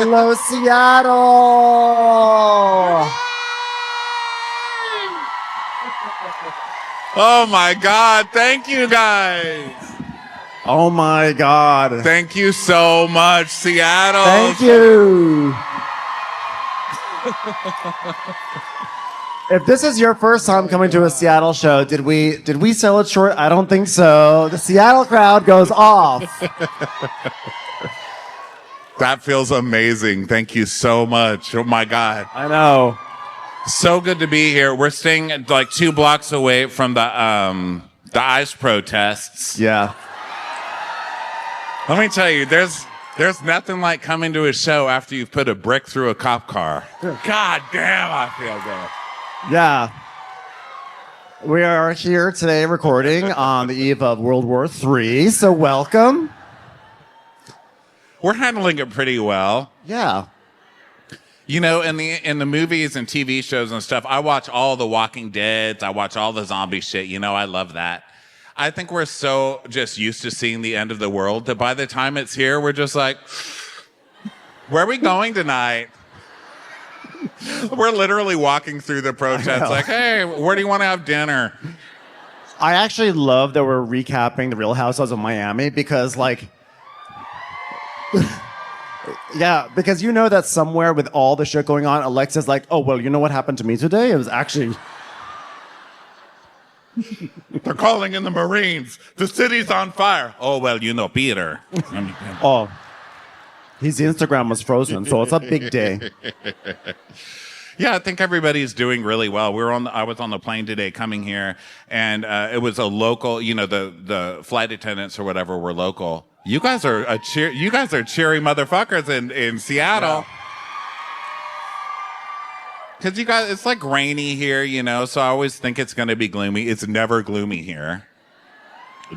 Hello, Seattle. Oh my God. Thank you guys. Oh my God. Thank you so much, Seattle. Thank you. If this is your first time coming to a Seattle show, did we sell it short? I don't think so. The Seattle crowd goes off. That feels amazing. Thank you so much. Oh my God. I know. So good to be here. We're staying like 2 blocks away from the ICE protests. Yeah. Let me tell you, there's nothing like coming to a show after you've put a brick through a cop car. God damn, I feel good. Yeah. We are here today recording on the eve of World War III, so welcome. We're handling it pretty well. Yeah. You know, in the movies and TV shows and stuff, I watch all the Walking Deads. I watch all the zombie shit. You know, I love that. I think we're so just used to seeing the end of the world that by the time it's here, we're just like, where are we going tonight? We're literally walking through the protests like, hey, where do you want to have dinner? I actually love that we're recapping the Real Housewives of Miami because, like, yeah, because you know that somewhere with all the shit going on, Alexia's like, oh, well, you know what happened to me today? It was actually... They're calling in the Marines. The city's on fire. Oh, well, you know, Peter. Oh, his Instagram was frozen, so it's a big day. Yeah, I think everybody's doing really well. I was on the plane today coming here, and it was a local, you know, the flight attendants or whatever were local. You guys are cheery motherfuckers in Seattle. Yeah. Because you guys, it's like rainy here, you know, so I always think it's going to be gloomy. It's never gloomy here.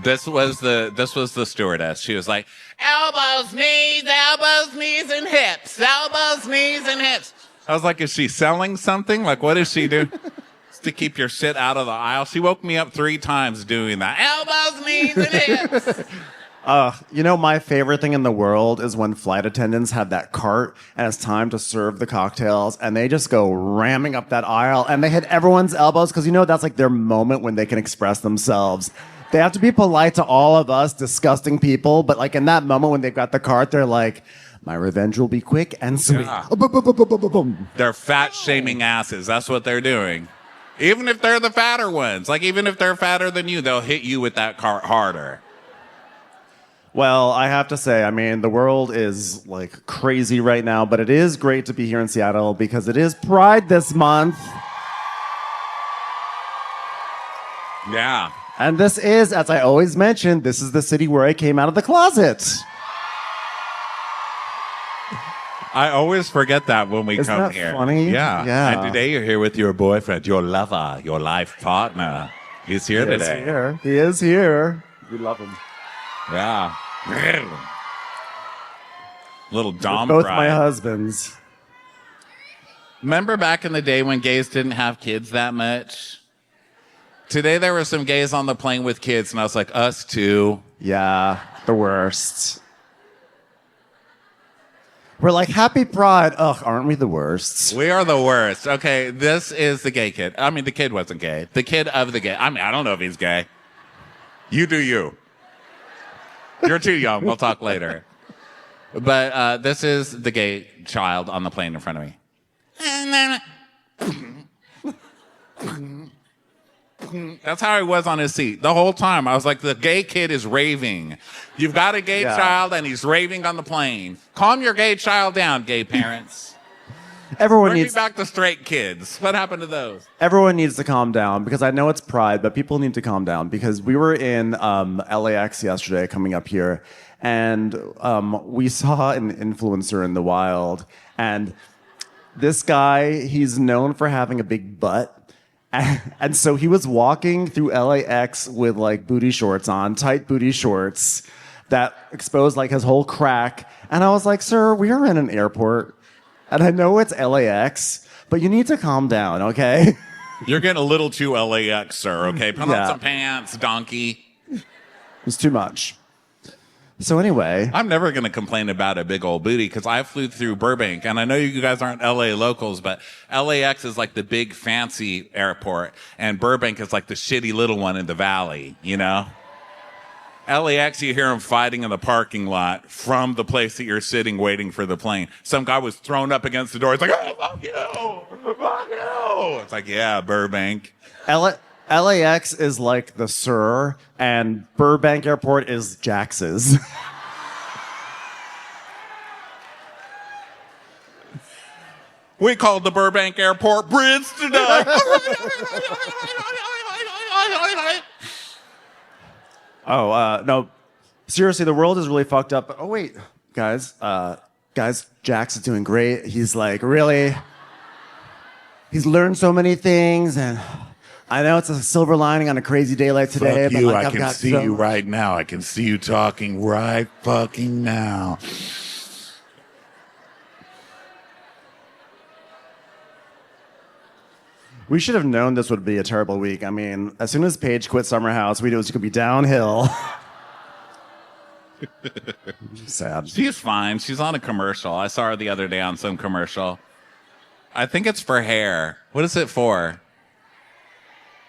This was the stewardess. She was like, elbows, knees, and hips. Elbows, knees, and hips. I was like, is she selling something? Like, what does she do? To keep your shit out of the aisle. She woke me up 3 times doing that. Elbows, knees, and hips. You know, my favorite thing in the world is when flight attendants have that cart and it's time to serve the cocktails and they just go ramming up that aisle and they hit everyone's elbows because, you know, that's like their moment when they can express themselves. They have to be polite to all of us disgusting people, but like in that moment when they've got the cart, they're like, my revenge will be quick and sweet. Yeah. They're fat shaming asses. That's what they're doing. Even if they're the fatter ones, like even if they're fatter than you, they'll hit you with that cart harder. Well, I have to say, I mean, the world is like crazy right now, but it is great to be here in Seattle because it is Pride this month. Yeah. And this is, as I always mention, this is the city where I came out of the closet. I always forget that when we Isn't come that here. funny? Yeah. Yeah. And today you're here with your boyfriend, your lover, your life partner. He's here today. He is here. We love him. Yeah. Little Dom Both pride. my husbands. Remember back in the day when gays didn't have kids that much? Today there were some gays on the plane with kids, and I was like, us too. Yeah, the worst. We're like, happy Pride. Ugh, aren't we the worst? We are the worst. Okay, this is the gay kid. I mean, the kid wasn't gay. The kid of the gay. I mean, I don't know if he's gay. You do you. You're too young. We'll talk later. But this is the gay child on the plane in front of me. That's how he was on his seat. The whole time, I was like, the gay kid is raving. You've got a gay child, and he's raving on the plane. Calm your gay child down, gay parents. Everyone Bring needs me back the straight kids. What happened to those? Everyone needs to calm down because I know it's Pride, but people need to calm down because we were in LAX yesterday coming up here, and we saw an influencer in the wild, and this guy, he's known for having a big butt. And so he was walking through LAX with like booty shorts on, tight booty shorts that exposed like his whole crack. And I was like, sir, we are in an airport. And I know it's LAX, but you need to calm down, okay? You're getting a little too LAX, sir, okay? Put on Yeah. some pants, donkey. It's too much. So anyway, I'm never going to complain about a big old booty because I flew through Burbank, and I know you guys aren't LA locals, but LAX is like the big fancy airport, and Burbank is like the shitty little one in the valley, you know? LAX, you hear them fighting in the parking lot from the place that you're sitting waiting for the plane. Some guy was thrown up against the door. It's like, oh, fuck you, fuck you. It's like, yeah, Burbank. LAX is like the Sur, and Burbank Airport is Jax's. We called the Burbank Airport Bridge today. No. Seriously, the world is really fucked up. Oh, wait. Guys, Jax is doing great. He's like, really... He's learned so many things, and I know it's a silver lining on a crazy day like today. Fuck you, but like, I can see you right now. I can see you talking right fucking now. We should have known this would be a terrible week. I mean, as soon as Paige quit Summer House, we knew it was going to be downhill. Sad. She's fine. She's on a commercial. I saw her the other day on some commercial. I think it's for hair. What is it for?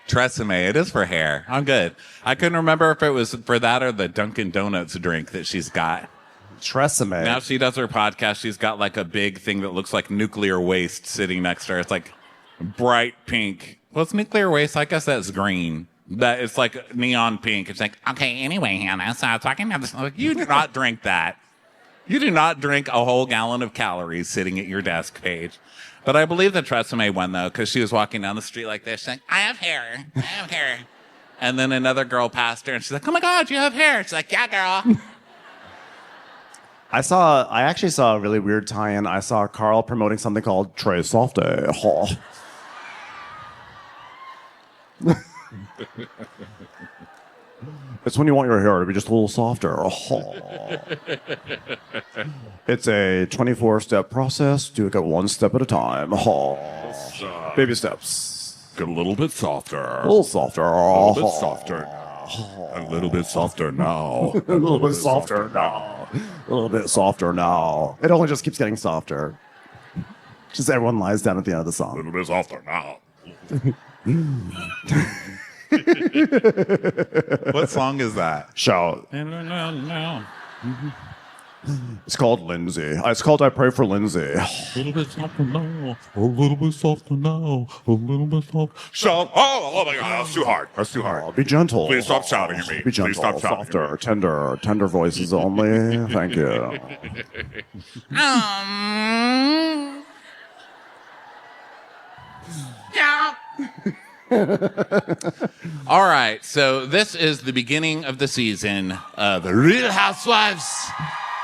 Tresemme. It is for hair. I'm good. I couldn't remember if it was for that or the Dunkin' Donuts drink that she's got. Tresemme. Now she does her podcast. She's got like a big thing that looks like nuclear waste sitting next to her. It's like bright pink. What's nuclear waste? I guess that's green. That it's like neon pink. It's like, okay, anyway, Hannah, so I was talking about this. Like, you do not drink that. You do not drink a whole gallon of calories sitting at your desk, Paige. But I believe the Tresemme one, though, because she was walking down the street like this. She's like, I have hair. I have hair. And then another girl passed her, and she's like, oh, my God, you have hair. She's like, yeah, girl. I actually saw a really weird tie-in. I saw Carl promoting something called Trey Softy. It's when you want your hair to be just a little softer. It's a 24-step process. Do it one step at a time. Baby steps. Get a little bit softer. A little softer. A little bit softer now. A little bit softer now. A little bit softer now. A little bit softer now. It only just keeps getting softer. Just everyone lies down at the end of the song. A little bit softer now. What song is that? Shout. No. It's called Lindsay. It's called I Pray for Lindsay. A little bit softer now. A little bit softer now. A little bit softer. Shout. Oh my God. That's too hard. That's too hard. Be gentle. Please stop shouting at me. Be gentle. Please stop shouting Softer. Tender voices only. Thank you. Yeah. All right, so this is the beginning of the season of the Real Housewives.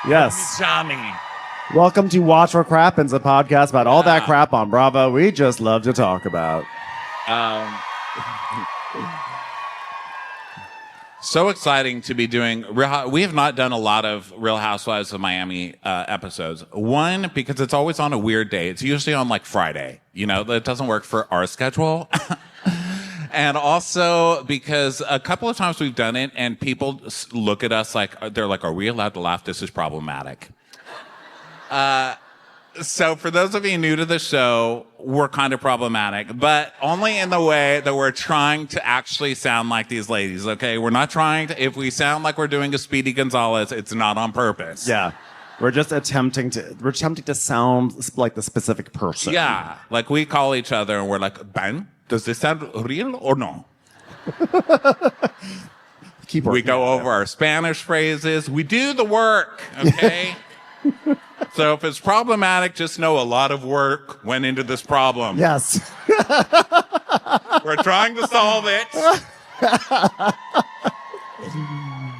Yes. Miami. Welcome to Watch for Crappens, a podcast about all that crap on Bravo we just love to talk about. So exciting to be doing we have not done a lot of Real Housewives of Miami episodes. One, because it's always on a weird day. It's usually on like Friday. You know, that doesn't work for our schedule. And also because a couple of times we've done it and people look at us like, they're like, are we allowed to laugh? This is problematic. So for those of you new to the show, we're kind of problematic, but only in the way that we're trying to actually sound like these ladies, okay? We're not trying to, if we sound like we're doing a Speedy Gonzalez, it's not on purpose. Yeah. We're just attempting to sound like the specific person. Yeah. Like we call each other and we're like, Ben, does this sound real or no? We go over our Spanish phrases. We do the work, okay? So if it's problematic, just know a lot of work went into this problem. Yes. We're trying to solve it.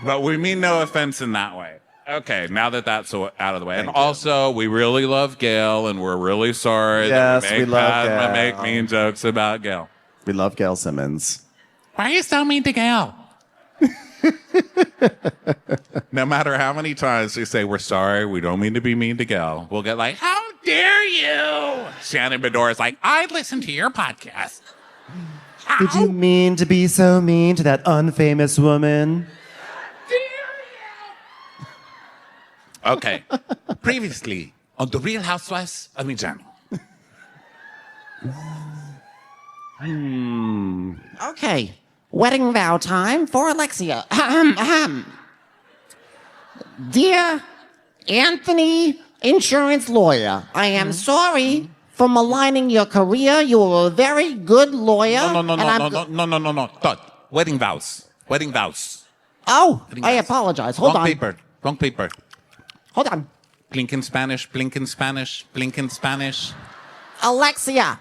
But we mean no offense in that way. Okay, now that that's out of the way. And also, we really love Gail, and we're really sorry that we make mean jokes about Gail. We love Gail Simmons. Why are you so mean to Gail? No matter how many times we say we're sorry, we don't mean to be mean to Gail, we'll get like, how dare you? Shannon Bedora's like, I listen to your podcast. How Did you mean to be so mean to that unfamous woman? dare you? Okay. Previously on the Real Housewives of Miami. Okay, wedding vow time for Alexia. Dear Anthony, insurance lawyer, I am sorry for maligning your career. You were a very good lawyer. No. Todd, wedding vows. Wedding vows. Oh, Wedding I vows. apologize. Hold Wrong on. paper. Wrong paper. Hold on. Blink in Spanish, blink in Spanish, blink in Spanish. Alexia,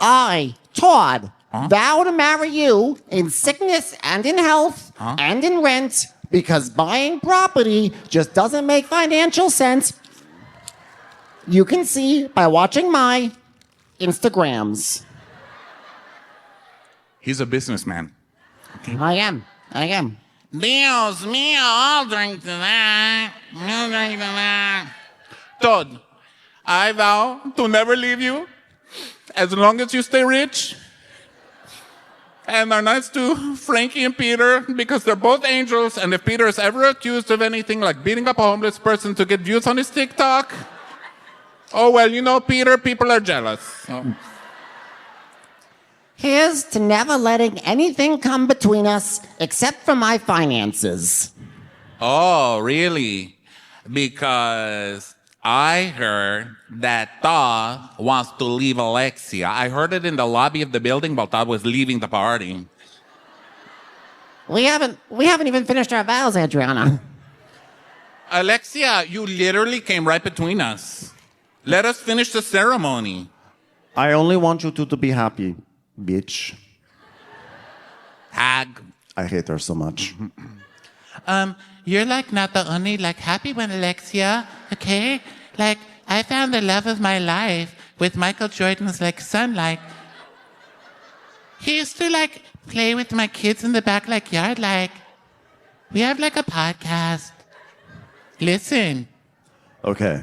I, Todd, vow to marry you in sickness and in health and in rent because buying property just doesn't make financial sense. You can see by watching my Instagrams. He's a businessman. I am. Dios mío, I'll drink to that. I'll drink to that. Todd, I vow to never leave you as long as you stay rich. And are nice to Frankie and Peter because they're both angels. And if Peter is ever accused of anything like beating up a homeless person to get views on his TikTok, oh, well, you know, Peter, people are jealous. So. Here's to never letting anything come between us except for my finances. Oh, really? Because I heard that Todd wants to leave Alexia. I heard it in the lobby of the building while Todd was leaving the party. We haven't even finished our vows, Adriana. Alexia, you literally came right between us. Let us finish the ceremony. I only want you two to be happy, bitch. Hag. I hate her so much. You're like not the only like happy one, Alexia, okay? Like I found the love of my life with Michael Jordan's like son. Like he used to like play with my kids in the back like yard. Like we have like a podcast. Listen. Okay.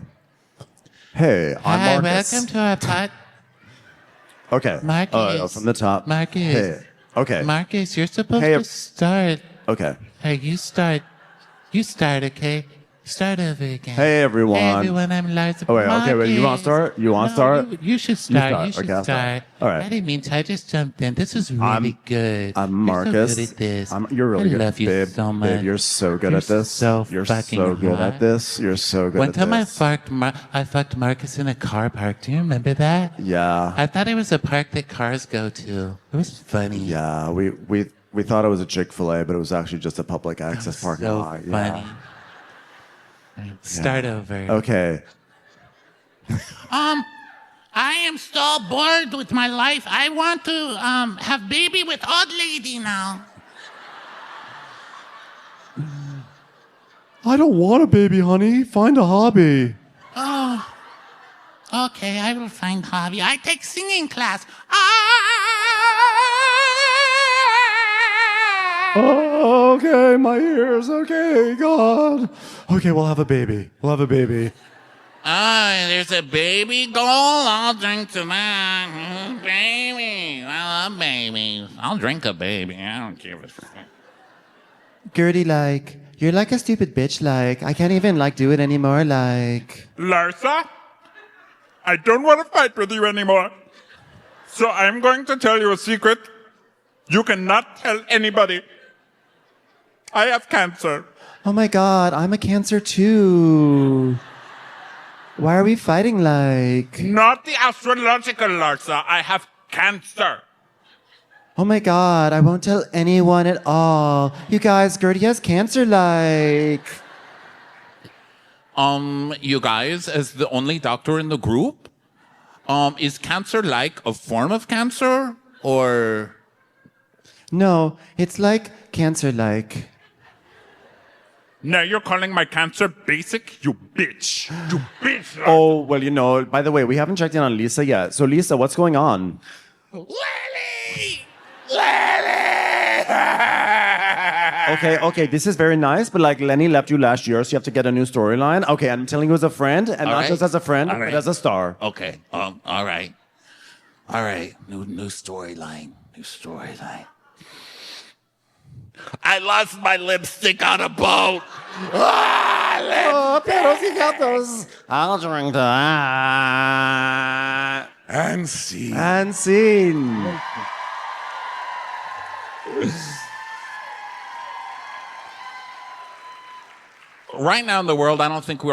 Hey, I'm Hi, Marcus. welcome to our pod. Okay. Marcus. From the top. Marcus. Hey. Okay. Marcus, you're supposed Hey, to start. Okay. Hey, you start. You start, okay? Start over again. Hey, everyone. Hey, everyone, I'm Larsa. Oh, wait, okay, wait, you want to start? You want to start? You should start. You start. should Okay, I'll start. start. All right. I didn't mean to. I just jumped in. This is really good. I'm Marcus. You're so good at this. You're really good. I love you babe, so much. Babe, you're so good You're at this. so you're fucking so good hot. at this. You're so good One at time this. I fucked Marcus in a car park. Do you remember that? Yeah. I thought it was a park that cars go to. It was funny. Yeah. We thought it was a Chick-fil-A, but it was actually just a public access parking So lot. funny. Yeah. Start over. Okay. I am so bored with my life. I want to have baby with old lady now. I don't want a baby, honey. Find a hobby. Oh, okay. I will find hobby. I take singing class. Oh, okay, my ears. Okay, God. Okay, we'll have a baby. We'll have a baby. There's a baby doll. I'll drink to that. Baby. I love babies. I'll drink a baby. I don't give a fuck. Gertie, you're like a stupid bitch. I can't even, do it anymore. Larsa, I don't want to fight with you anymore. So I'm going to tell you a secret. You cannot tell anybody. I have cancer. Oh my God, I'm a cancer too. Why are we fighting Not the astrological Larsa. I have cancer. Oh my God, I won't tell anyone at all. You guys, Gertie has cancer You guys, as the only doctor in the group, is cancer like a form of cancer or? No, it's cancer Now you're calling my cancer basic? You bitch. You bitch. Larsa. Oh, well, by the way, we haven't checked in on Lisa yet. So Lisa, what's going on? Lily! Okay, this is very nice, but Lenny left you last year, so you have to get a new storyline. Okay, I'm telling you as a friend, and not just as a friend, but as a star. Okay, all right. All right, new storyline. New storyline. I lost my lipstick on a boat. Ah! salad. Oh, pero si got those. I'll drink that. And see. And scene. Right now in the world, I don't think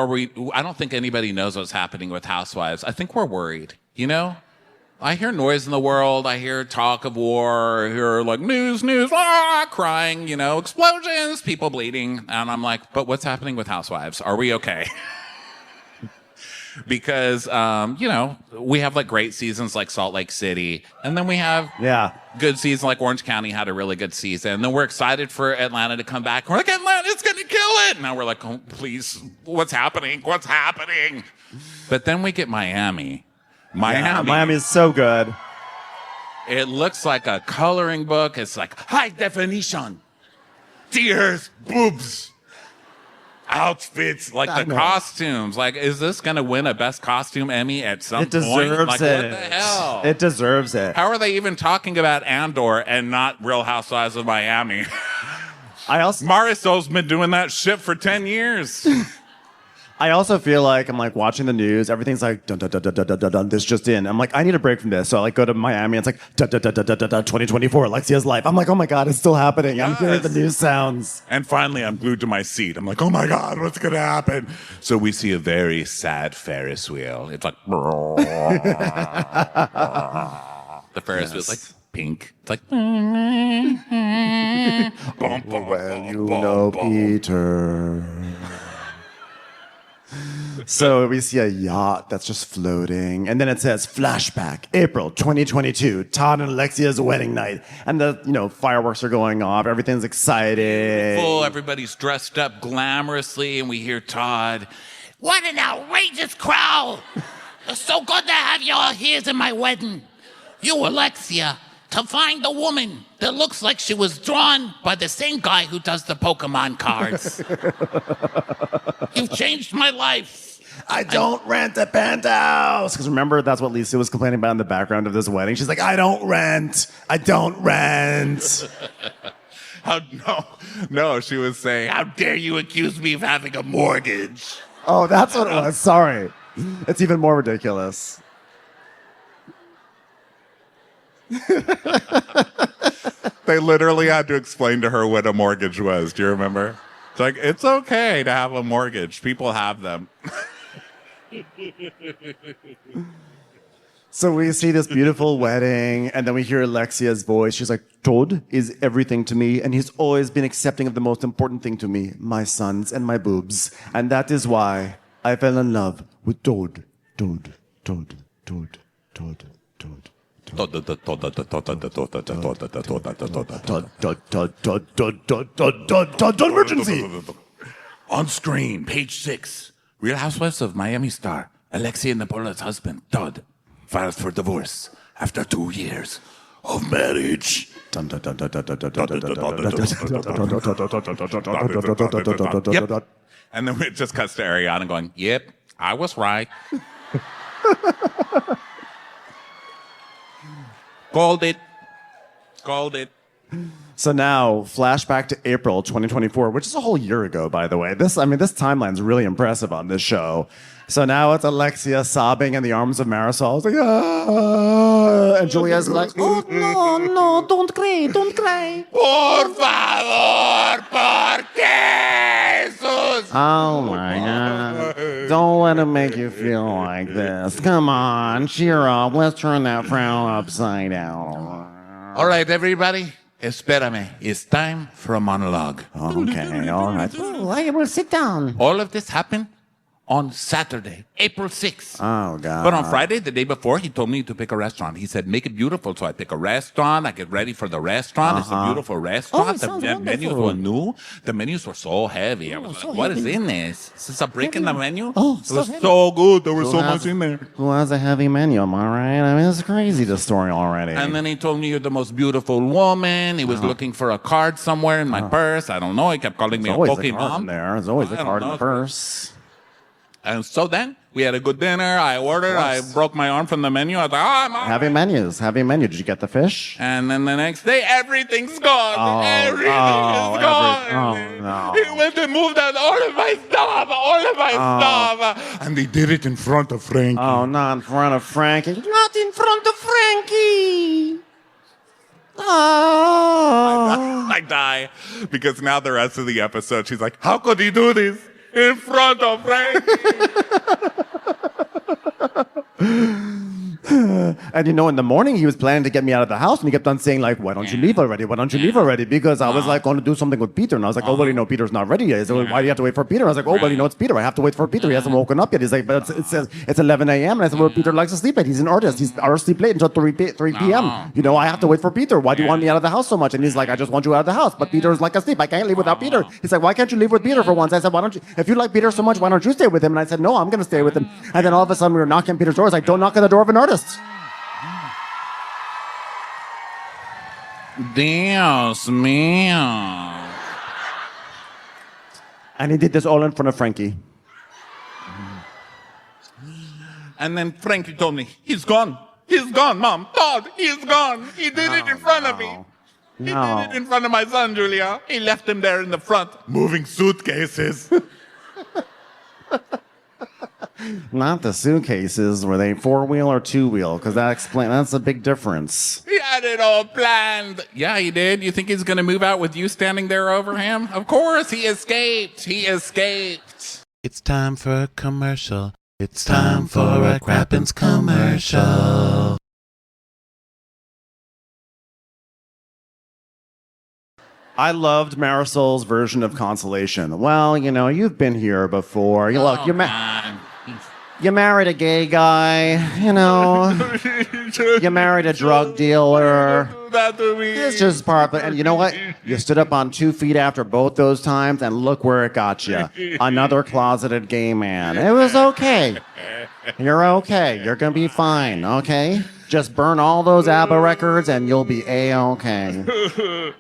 anybody knows what's happening with Housewives. I think we're worried, you know? I hear noise in the world. I hear talk of war. I hear like news, crying, you know, explosions, people bleeding. And I'm like, but what's happening with Housewives? Are we okay? Because, you know, we have like great seasons like Salt Lake City. And then we have good seasons like Orange County had a really good season. And then we're excited for Atlanta to come back. We're like, Atlanta's going to kill it. Now we're like, oh, please, what's happening? What's happening? But then we get Miami. Miami is so good. It looks like a coloring book. It's like high definition. Tears, boobs. Outfits, like the costumes. Like, is this going to win a Best Costume Emmy at some point? It deserves like, it. What the hell? It deserves it. How are they even talking about Andor and not Real Housewives of Miami? Marysol's been doing that shit for 10 years. I also feel like I'm like watching the news. Everything's like dun dun dun dun dun dun dun. This just in. I'm like, I need a break from this. So I like go to Miami. And it's like dun dun dun dun dun dun. 2024. Alexia's life. I'm like, oh my god, it's still happening. I'm hearing the news sounds. And finally, I'm glued to my seat. I'm like, oh my god, what's gonna happen? So we see a very sad Ferris wheel. It's like the Ferris wheel's like pink. It's like well, you know, Peter. So we see a yacht that's just floating, and then it says flashback, April 2022, Todd and Alexia's wedding night, and the fireworks are going off. Everything's exciting. Full, everybody's dressed up glamorously, and we hear Todd. What an outrageous crowd! It's so good to have you all here at my wedding. You, Alexia, to find a woman that looks like she was drawn by the same guy who does the Pokemon cards. You've changed my life. I don't rent a penthouse. Because remember, that's what Lisa was complaining about in the background of this wedding. She's like, I don't rent. No, she was saying, how dare you accuse me of having a mortgage? Oh, that's what it was. Sorry. It's even more ridiculous. They literally had to explain to her what a mortgage was. Do you remember? It's like, it's okay to have a mortgage. People have them. So we see this beautiful wedding, and then we hear Alexia's voice. She's like, Todd is everything to me, and he's always been accepting of the most important thing to me, my sons and my boobs. And that is why I fell in love with Todd. Todd. Emergency! On screen, page 6. Real Housewives of Miami star Alexia Napoleon's husband, Todd, files for divorce after 2 years of marriage. Yep. And then it just cuts to Ariana going, yep, I was right. Called it. So now, flashback to April 2024, which is a whole year ago, by the way. This timeline's really impressive on this show. So now it's Alexia sobbing in the arms of Marysol. It's like, ah! And Julia's like, Oh, no, don't cry. Por favor, por qué, Jesus? Oh my God. Don't let him make you feel like this. Come on, cheer up. Let's turn that frown upside down. All right, everybody. Espérame. It's time for a monologue. okay, all right. Oh, I will sit down. All of this happened on Saturday, April 6th. Oh, God. But on Friday, the day before, he told me to pick a restaurant. He said, make it beautiful. So I pick a restaurant. I get ready for the restaurant. It's a beautiful restaurant. Oh, The menus were new. The menus were so heavy. I was like, what is in this? Is this a break in the menu? Oh, it was so good. There was so much in there. Who has a heavy menu, am I right? I mean, it's crazy, the story already. And then he told me, you're the most beautiful woman. He was looking for a card somewhere in my purse. I don't know. He kept calling me a There's always a card in Pokemon. there. There's always a card in the purse. And so then we had a good dinner. I ordered. I broke my arm from the menu. I was like, I'm all Having menus. Having menu. Did you get the fish? And then the next day, everything's gone. Everything is gone. No. He went and moved out all of my stuff. And they did it in front of Frankie. Oh, not in front of Frankie. Not in front of Frankie. Oh. I die. Because now the rest of the episode, she's like, how could he do this in front of Frankie? And in the morning he was planning to get me out of the house, and he kept on saying like, "Why don't you leave already? Why don't you leave already?" Because I was like going to do something with Peter, and I was like, "Oh, well, Peter's not ready yet." He's like, "Why do you have to wait for Peter?" I was like, "Oh, well, it's Peter. I have to wait for Peter. He hasn't woken up yet." He's like, "But it says it's 11 a.m." And I said, "Well, Peter likes to sleep late. He's an artist. He's sleep late until 3 p.m. I have to wait for Peter. Why do you want me out of the house so much?" And he's like, "I just want you out of the house." But Peter's like asleep. I can't leave without Peter. He's like, "Why can't you leave with Peter for once?" I said, "Why don't you? If you like Peter so much, why don't you stay with him?" And I said, "No, I'm going to stay with him." And then all of a sudden we were knocking on Peter's door. I was like, "Don't knock on the door of an artist." Dios mío. And he did this all in front of Frankie. And then Frankie told me, he's gone. He's gone, Mom. Todd, he's gone. He did it in front of me. He did it in front of my son, Julia. He left him there in the front, moving suitcases. Not the suitcases. Were they 4-wheel or 2-wheel? Because that's a big difference. He had it all planned. Yeah, he did. You think he's going to move out with you standing there over him? Of course, he escaped. He escaped. It's time for a commercial. It's time for a Crappens commercial. I loved Marysol's version of consolation. Well, you've been here before. You married a gay guy, You married a drug dealer. It's just part of it. And you know what? You stood up on 2 feet after both those times, and look where it got you. Another closeted gay man. It was okay. You're okay. You're going to be fine, okay? Just burn all those ABBA records, and you'll be A-okay.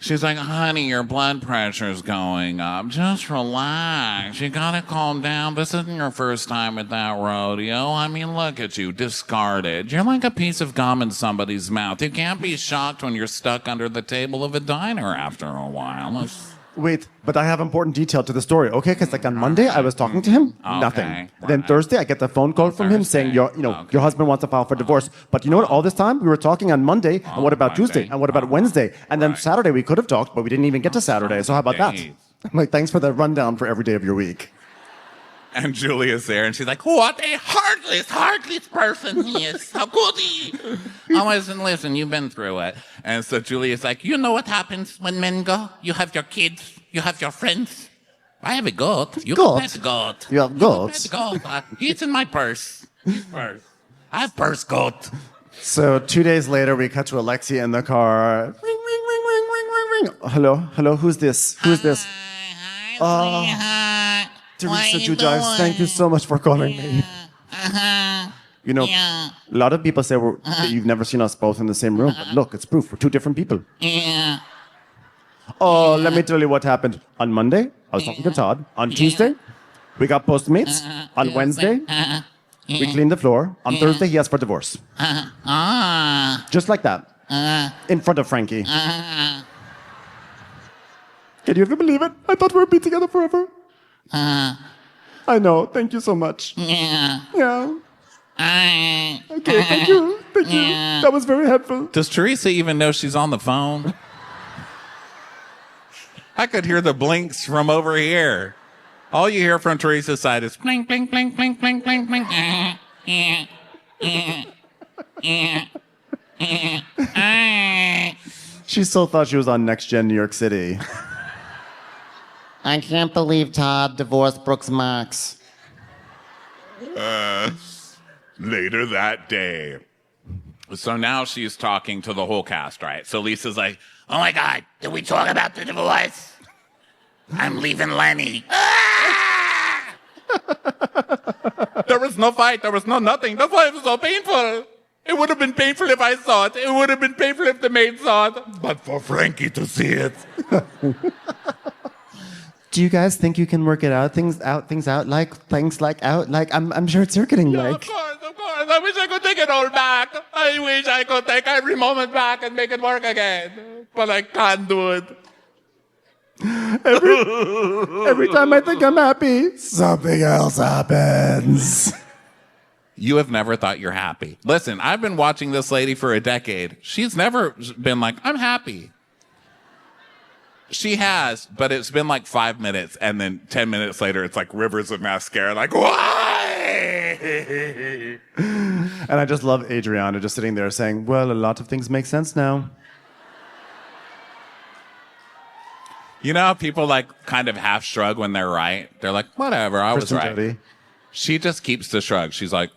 She's like, honey, your blood pressure's going up. Just relax. You gotta calm down. This isn't your first time at that rodeo. I mean, look at you, discarded. You're like a piece of gum in somebody's mouth. You can't be shocked when you're stuck under the table of a diner after a while. Wait, but I have important detail to the story, okay? Because on Monday I was talking to him, nothing. Right. Then Thursday I get the phone call from him saying your husband wants to file for divorce. But you know what? All this time we were talking on Monday, and what about Tuesday, and what about Wednesday, and then Saturday we could have talked, but we didn't even get to Saturday. So how about that? I'm like, thanks for the rundown for every day of your week. And Julia's there, and she's like, what a heartless person he is. How could he? Listen, you've been through it. And so Julia's like, you know what happens when men go? You have your kids, you have your friends. I have a goat. You Goat? can pet goat. You have goats? Goat. It's in my purse. I have purse goat. So 2 days later we cut to Alexia in the car. Ring, ring, ring, ring, ring, ring, ring. Hello, who's this? Who's this? Hi, Teresa Judives, thank you so much for calling me. A lot of people say that you've never seen us both in the same room. But look, it's proof. We're two different people. Yeah. Oh, let me tell you what happened. On Monday, I was talking to Todd. On Tuesday, we got Postmates. On Wednesday, we cleaned the floor. On Thursday, he asked for divorce. Just like that. In front of Frankie. Can you even believe it? I thought we would be together forever. I know. Thank you so much. Yeah. Yeah. I. Okay, thank you. Thank you. That was very helpful. Does Teresa even know she's on the phone? I could hear the blinks from over here. All you hear from Teresa's side is blink, blink, blink, blink, blink, blink, blink. She still thought she was on Next Gen New York City. I can't believe Todd divorced Brooks Marks. Later that day. So now she's talking to the whole cast, right? So Lisa's like, Oh my God, did we talk about the divorce? I'm leaving Lenny. there was no fight, there was no nothing. That's why it was so painful. It would have been painful if I saw it. It would have been painful if the maid saw it. But for Frankie to see it. Do you guys think you can work it out? Things out like I'm sure it's circuiting Yeah, like. of course. I wish I could take it all back. I wish I could take every moment back and make it work again. But I can't do it. Every time I think I'm happy, something else happens. You have never thought you're happy. Listen, I've been watching this lady for a decade. She's never been like, I'm happy. She has, but it's been like 5 minutes, and then 10 minutes later, it's like rivers of mascara. Like, why? And I just love Adriana just sitting there saying, well, a lot of things make sense now. You know how people like kind of half shrug when they're right? They're like, whatever, I was Kristen right. Doty. She just keeps the shrug. She's like,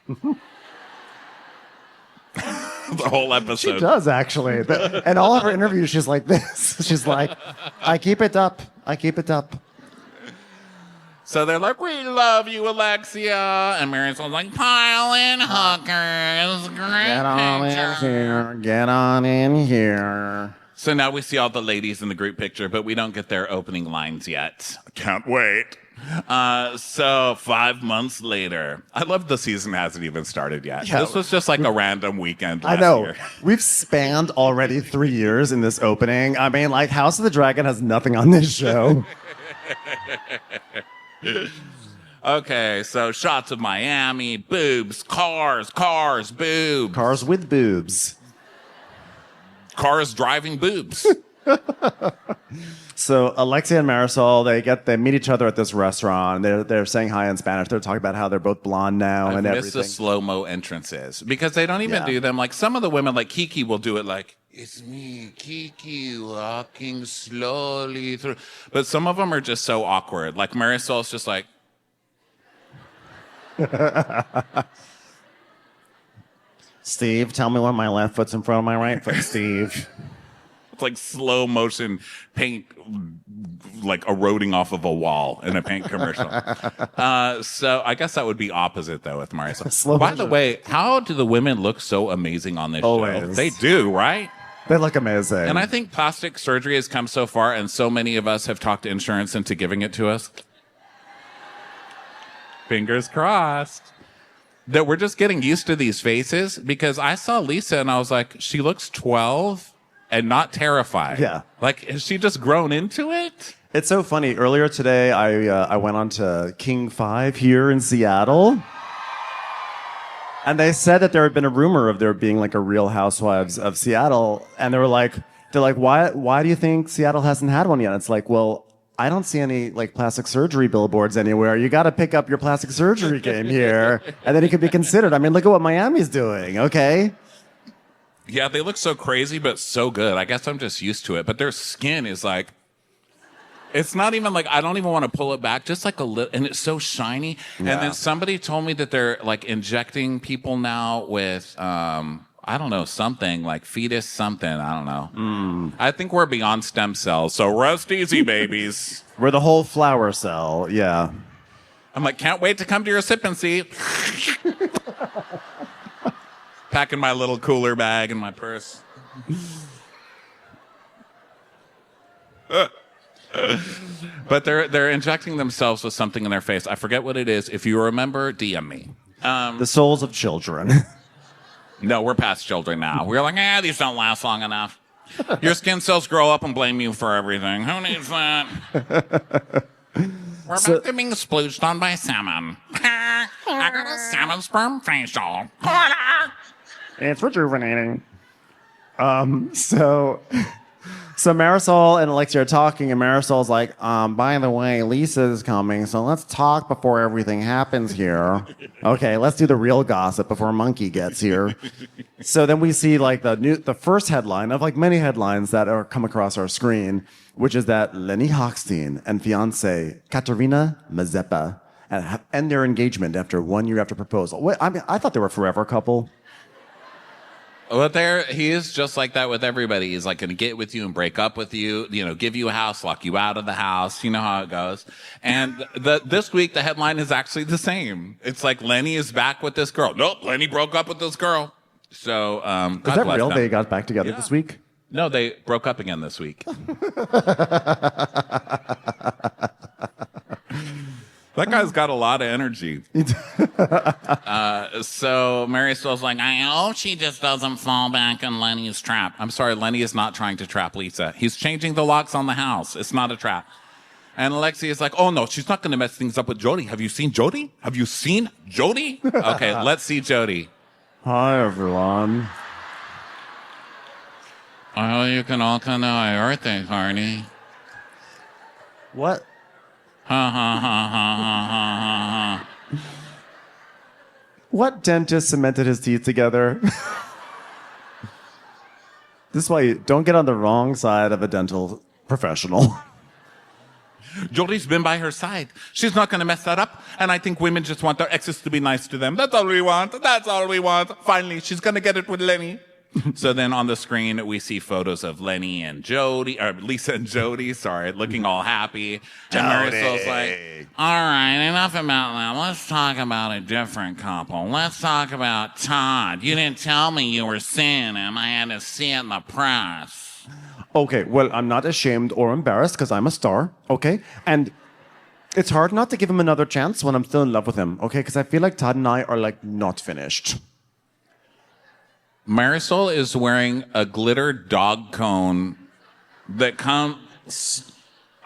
the whole episode. She does, actually. In all of her interviews, she's like this. She's like, I keep it up. I keep it up. So they're like, we love you, Alexia. And Marysol's like, pile in hookers. Great Get on picture. in here. Get on in here. So now we see all the ladies in the group picture, but we don't get their opening lines yet. Can't wait. So 5 months later, I love the season hasn't even started yet. Yeah. This was just like a random weekend last I know. year. We've spanned already 3 years in this opening. I mean, like, House of the Dragon has nothing on this show. Okay, so shots of Miami, boobs, cars, boobs. Cars with boobs. Cars driving boobs. So Alexia and Marysol, they meet each other at this restaurant. They're saying hi in Spanish. They're talking about how they're both blonde now I've and missed everything. the slow-mo entrances because they don't even Yeah. do them. Like some of the women, like Kiki, will do it like, it's me, Kiki, walking slowly through. But some of them are just so awkward. Like Marysol's just like, Steve, tell me when my left foot's in front of my right foot, Steve. it's like slow motion paint like eroding off of a wall in a paint commercial. So I guess that would be opposite though with Marysol. Slow By the motion. way, how do the women look so amazing on this show? Always. They do, right? They look amazing. And I think plastic surgery has come so far, and so many of us have talked insurance into giving it to us. Fingers crossed. That we're just getting used to these faces because I saw Lisa and I was like, she looks 12 and not terrified. Yeah. Like, has she just grown into it? It's so funny. Earlier today, I went on to King 5 here in Seattle. And they said that there had been a rumor of there being like a Real Housewives of Seattle. And they're like, why do you think Seattle hasn't had one yet? It's like, well, I don't see any like plastic surgery billboards anywhere. You got to pick up your plastic surgery game here, and then it could be considered. I mean, look at what Miami's doing. Okay. Yeah, they look so crazy, but so good. I guess I'm just used to it. But their skin is like, it's not even like, I don't even want to pull it back, just like a little, and it's so shiny. Yeah. And then somebody told me that they're like injecting people now with, I don't know, something like fetus something. I don't know. I think we're beyond stem cells. So rest easy, babies. We're the whole flower cell. Yeah. I'm like, can't wait to come to your sip and see. Packing my little cooler bag in my purse. But they're injecting themselves with something in their face. I forget what it is. If you remember, DM me. The souls of children. No, we're past children now. We're like, these don't last long enough. Your skin cells grow up and blame you for everything. Who needs that? We're back to being splooged on by salmon. I got a salmon sperm facial. It's rejuvenating. So Marysol and Alexia are talking, and Marysol's like, by the way, Lisa's coming, so let's talk before everything happens here. Okay, let's do the real gossip before Monkey gets here. So then we see like the first headline of like many headlines that are come across our screen, which is that Lenny Hochstein and fiance Katerina Mazeppa end their engagement after 1 year after proposal. Wait, I mean, I thought they were a forever couple. Well, he is just like that with everybody. He's like going to get with you and break up with you, give you a house, lock you out of the house. You know how it goes. And this week, the headline is actually the same. It's like Lenny is back with this girl. Nope, Lenny broke up with this girl. So, God Is that bless real? them. They got back together this week? No, they broke up again this week. That guy's got a lot of energy. So Marysol's like, I hope she just doesn't fall back in Lenny's trap. I'm sorry, Lenny is not trying to trap Lisa. He's changing the locks on the house. It's not a trap. And Alexia is like, oh no, she's not going to mess things up with Jody. Have you seen Jody? Have you seen Jody? Okay, let's see Jody. Hi, everyone. Oh, you can all come to my birthday party. What? Ha ha ha ha ha ha ha. What dentist cemented his teeth together? This is why you don't get on the wrong side of a dental professional. Jody's been by her side. She's not going to mess that up. And I think women just want their exes to be nice to them. That's all we want. That's all we want. Finally, she's going to get it with Lenny. So then on the screen, we see photos of Lenny and Jody, or Lisa and Jody, sorry, looking all happy. And Marysol's like, all right, enough about that. Let's talk about a different couple. Let's talk about Todd. You didn't tell me you were seeing him. I had to see it in the press. Okay, well, I'm not ashamed or embarrassed because I'm a star, okay? And it's hard not to give him another chance when I'm still in love with him, okay? Because I feel like Todd and I are, like, not finished. Marysol is wearing a glitter dog cone that comes...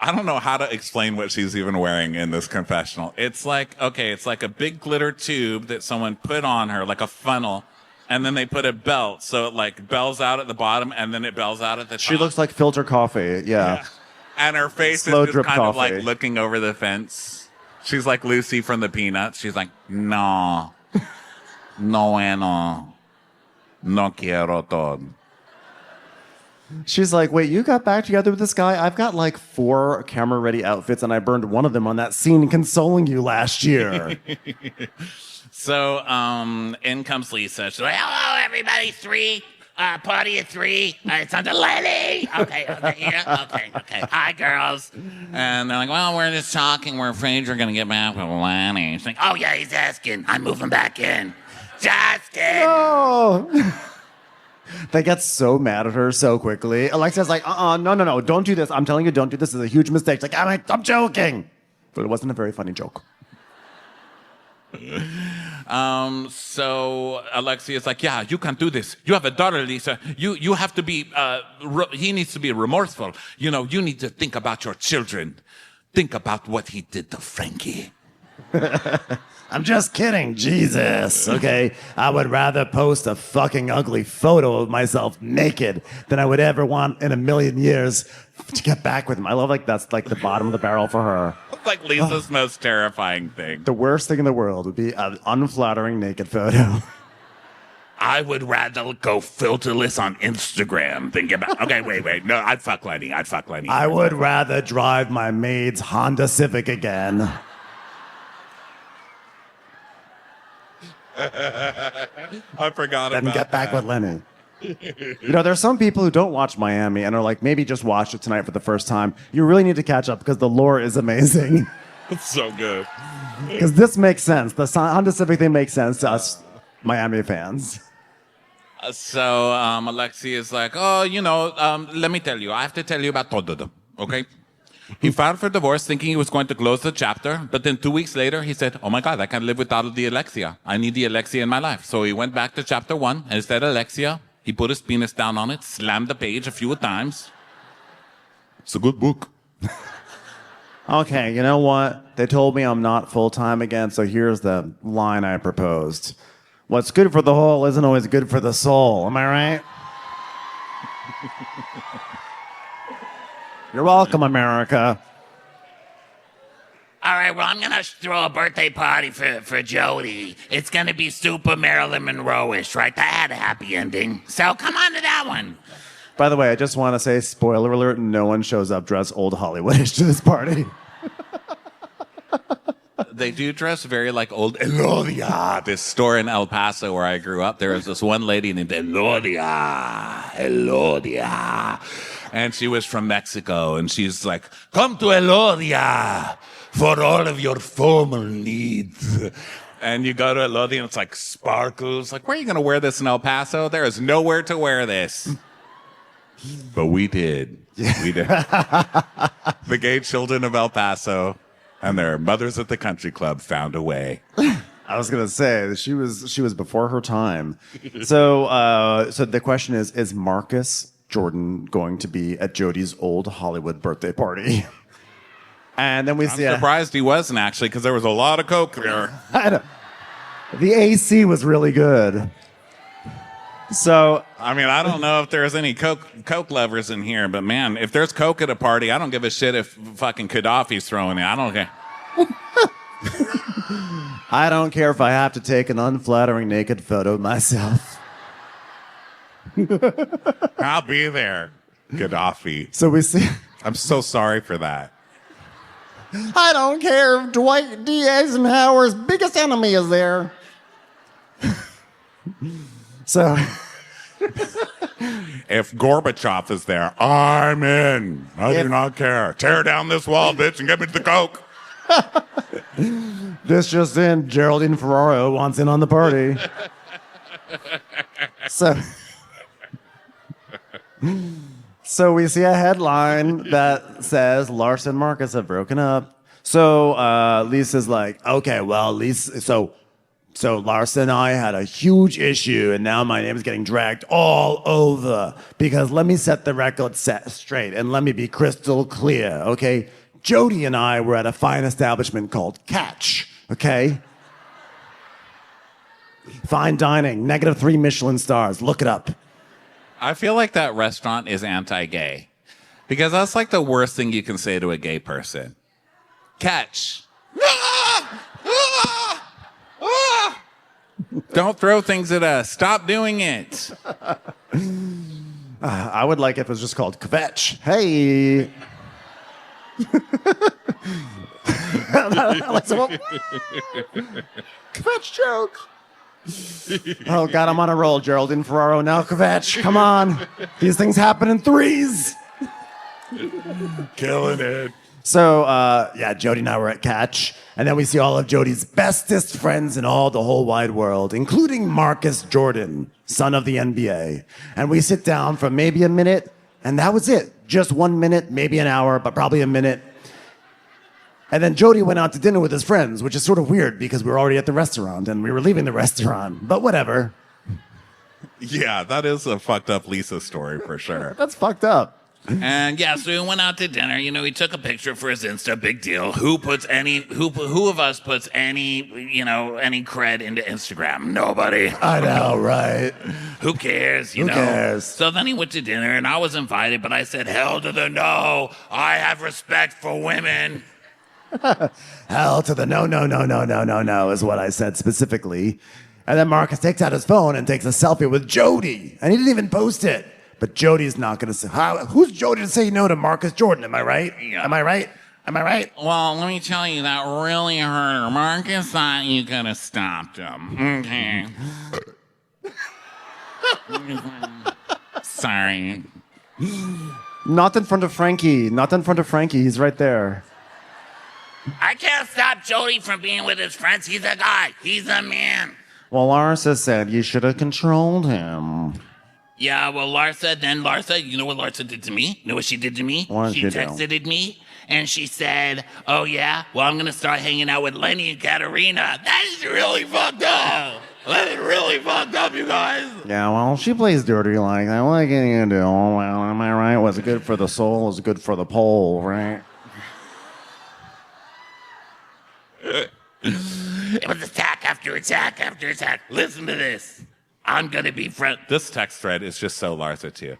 I don't know how to explain what she's even wearing in this confessional. It's like, okay, it's like a big glitter tube that someone put on her, like a funnel, and then they put a belt, so it like bells out at the bottom, and then it bells out at the top. She looks like filter coffee, yeah. And her face Slow is just drip kind of coffee. like looking over the fence. She's like Lucy from the Peanuts. She's like, no. No, no quiero todo. She's like, wait, you got back together with this guy? I've got like 4 camera-ready outfits, and I burned one of them on that scene consoling you last year. So in comes Lisa. She's like, Hello, everybody. 3. Party at 3. It's under Lenny. Okay, yeah, okay. Hi, girls. and they're like, well, we're just talking. We're afraid you're going to get back with Lenny. She's like, Oh, yeah, he's asking. I'm moving back in. Just kidding. Oh! They get so mad at her so quickly. Alexia's like, no, don't do this. I'm telling you, don't do this. It's a huge mistake. She's like, I'm joking. But it wasn't a very funny joke. So Alexia's like, yeah, you can't do this. You have a daughter, Lisa. You have to be, he needs to be remorseful. You know, you need to think about your children. Think about what he did to Frankie. I'm just kidding, Jesus. Okay, I would rather post a fucking ugly photo of myself naked than I would ever want in a million years to get back with him. I love like that's like the bottom of the barrel for her. It's like Lisa's most terrifying thing. The worst thing in the world would be an unflattering naked photo. I would rather go filterless on Instagram. Think about. Okay, wait. No, I'd fuck Lenny. I would rather drive my maid's Honda Civic again. I forgot Then about get back that. with Lenny. You know, there's some people who don't watch Miami and are like, maybe just watch it tonight for the first time. You really need to catch up because the lore is amazing. It's so good. Because this makes sense. The Honda Civic thing makes sense to us Miami fans. So Alexia is like, oh, you know, let me tell you. I have to tell you about Todd, okay? He filed for divorce thinking he was going to close the chapter, but then 2 weeks later he said, oh my God, I can't live without the Alexia. I need the Alexia in my life. So he went back to chapter 1 and said Alexia. He put his penis down on it, slammed the page a few times. It's a good book. Okay, you know what? They told me I'm not full-time again, so here's the line I proposed. What's good for the whole isn't always good for the soul. Am I right? You're welcome, America. All right, well, I'm going to throw a birthday party for Jody. It's going to be super Marilyn Monroe-ish, right? That had a happy ending. So come on to that one. By the way, I just want to say, spoiler alert, no one shows up dressed old Hollywoodish to this party. They do dress very like old Elodia. This store in El Paso where I grew up, there was this one lady named Elodia. And she was from Mexico, and she's like, come to Elodia for all of your formal needs. And you go to Elodia, and it's like sparkles. Like, where are you going to wear this in El Paso? There is nowhere to wear this. But we did. We did. The gay children of El Paso and their mothers at the country club found a way. I was gonna say she was before her time. So the question is Marcus Jordan going to be at Jody's old Hollywood birthday party? And then we I'm see surprised he wasn't, actually, because there was a lot of coke there. I know. The AC was really good. So I mean, I don't know if there's any coke lovers in here, but man, if there's coke at a party, I don't give a shit if fucking Gaddafi's throwing it. I don't care. I don't care if I have to take an unflattering naked photo of myself. I'll be there, Gaddafi. So we see. I'm so sorry for that. I don't care if Dwight D. Eisenhower's biggest enemy is there. So If Gorbachev is there, I'm in. I do not care. Tear down this wall, bitch, and get me the coke. this just in, Geraldine Ferraro wants in on the party. So we see a headline that says Larsa and Marcus have broken up. So Lisa's like, okay, well, Lisa, so Larsa and I had a huge issue, and now my name is getting dragged all over because let me set the record straight and let me be crystal clear, okay? Jody and I were at a fine establishment called Catch, okay? Fine dining, -3 Michelin stars. Look it up. I feel like that restaurant is anti-gay because that's like the worst thing you can say to a gay person. Catch. Don't throw things at us. Stop doing it. I would like if it was just called Kvetch. Hey. Kvetch joke. Oh, God, I'm on a roll, Geraldine Ferraro. Now Kvetch, come on. These things happen in threes. Killing it. So, Jody and I were at Catch, and then we see all of Jody's bestest friends in all the whole wide world, including Marcus Jordan, son of the NBA. And we sit down for maybe a minute, and that was it. Just 1 minute, maybe an hour, but probably a minute. And then Jody went out to dinner with his friends, which is sort of weird because we were already at the restaurant, and we were leaving the restaurant, but whatever. Yeah, that is a fucked up Lisa story for sure. That's fucked up. And yeah, so we went out to dinner. You know, he took a picture for his Insta. Big deal. Who of us puts any cred into Instagram? Nobody. I know, right? Who cares? Who cares? So then he went to dinner, and I was invited, but I said, hell to the no. I have respect for women. Hell to the no is what I said specifically. And then Marcus takes out his phone and takes a selfie with Jody, and he didn't even post it. But Jody's not going to say, who's Jody to say no to Marcus Jordan? Am I right? Yeah. Am I right? Am I right? Well, let me tell you, that really hurt her. Marcus thought you could have stopped him. Okay. Sorry. Not in front of Frankie. Not in front of Frankie. He's right there. I can't stop Jody from being with his friends. He's a guy. He's a man. Well, Larsa said you should have controlled him. Yeah, well, Larsa, you know what Larsa did to me? You know what she did to me? What did She she do? texted me, and she said, oh, yeah? Well, I'm going to start hanging out with Lenny and Katerina. That is really fucked up. That is really fucked up, you guys. Yeah, well, she plays dirty like that. What can you do? Well, am I right? Was it good for the soul? Was it good for the pole, right? It was attack after attack after attack. Listen to this. I'm going to be friends. This text thread is just so Larsa too.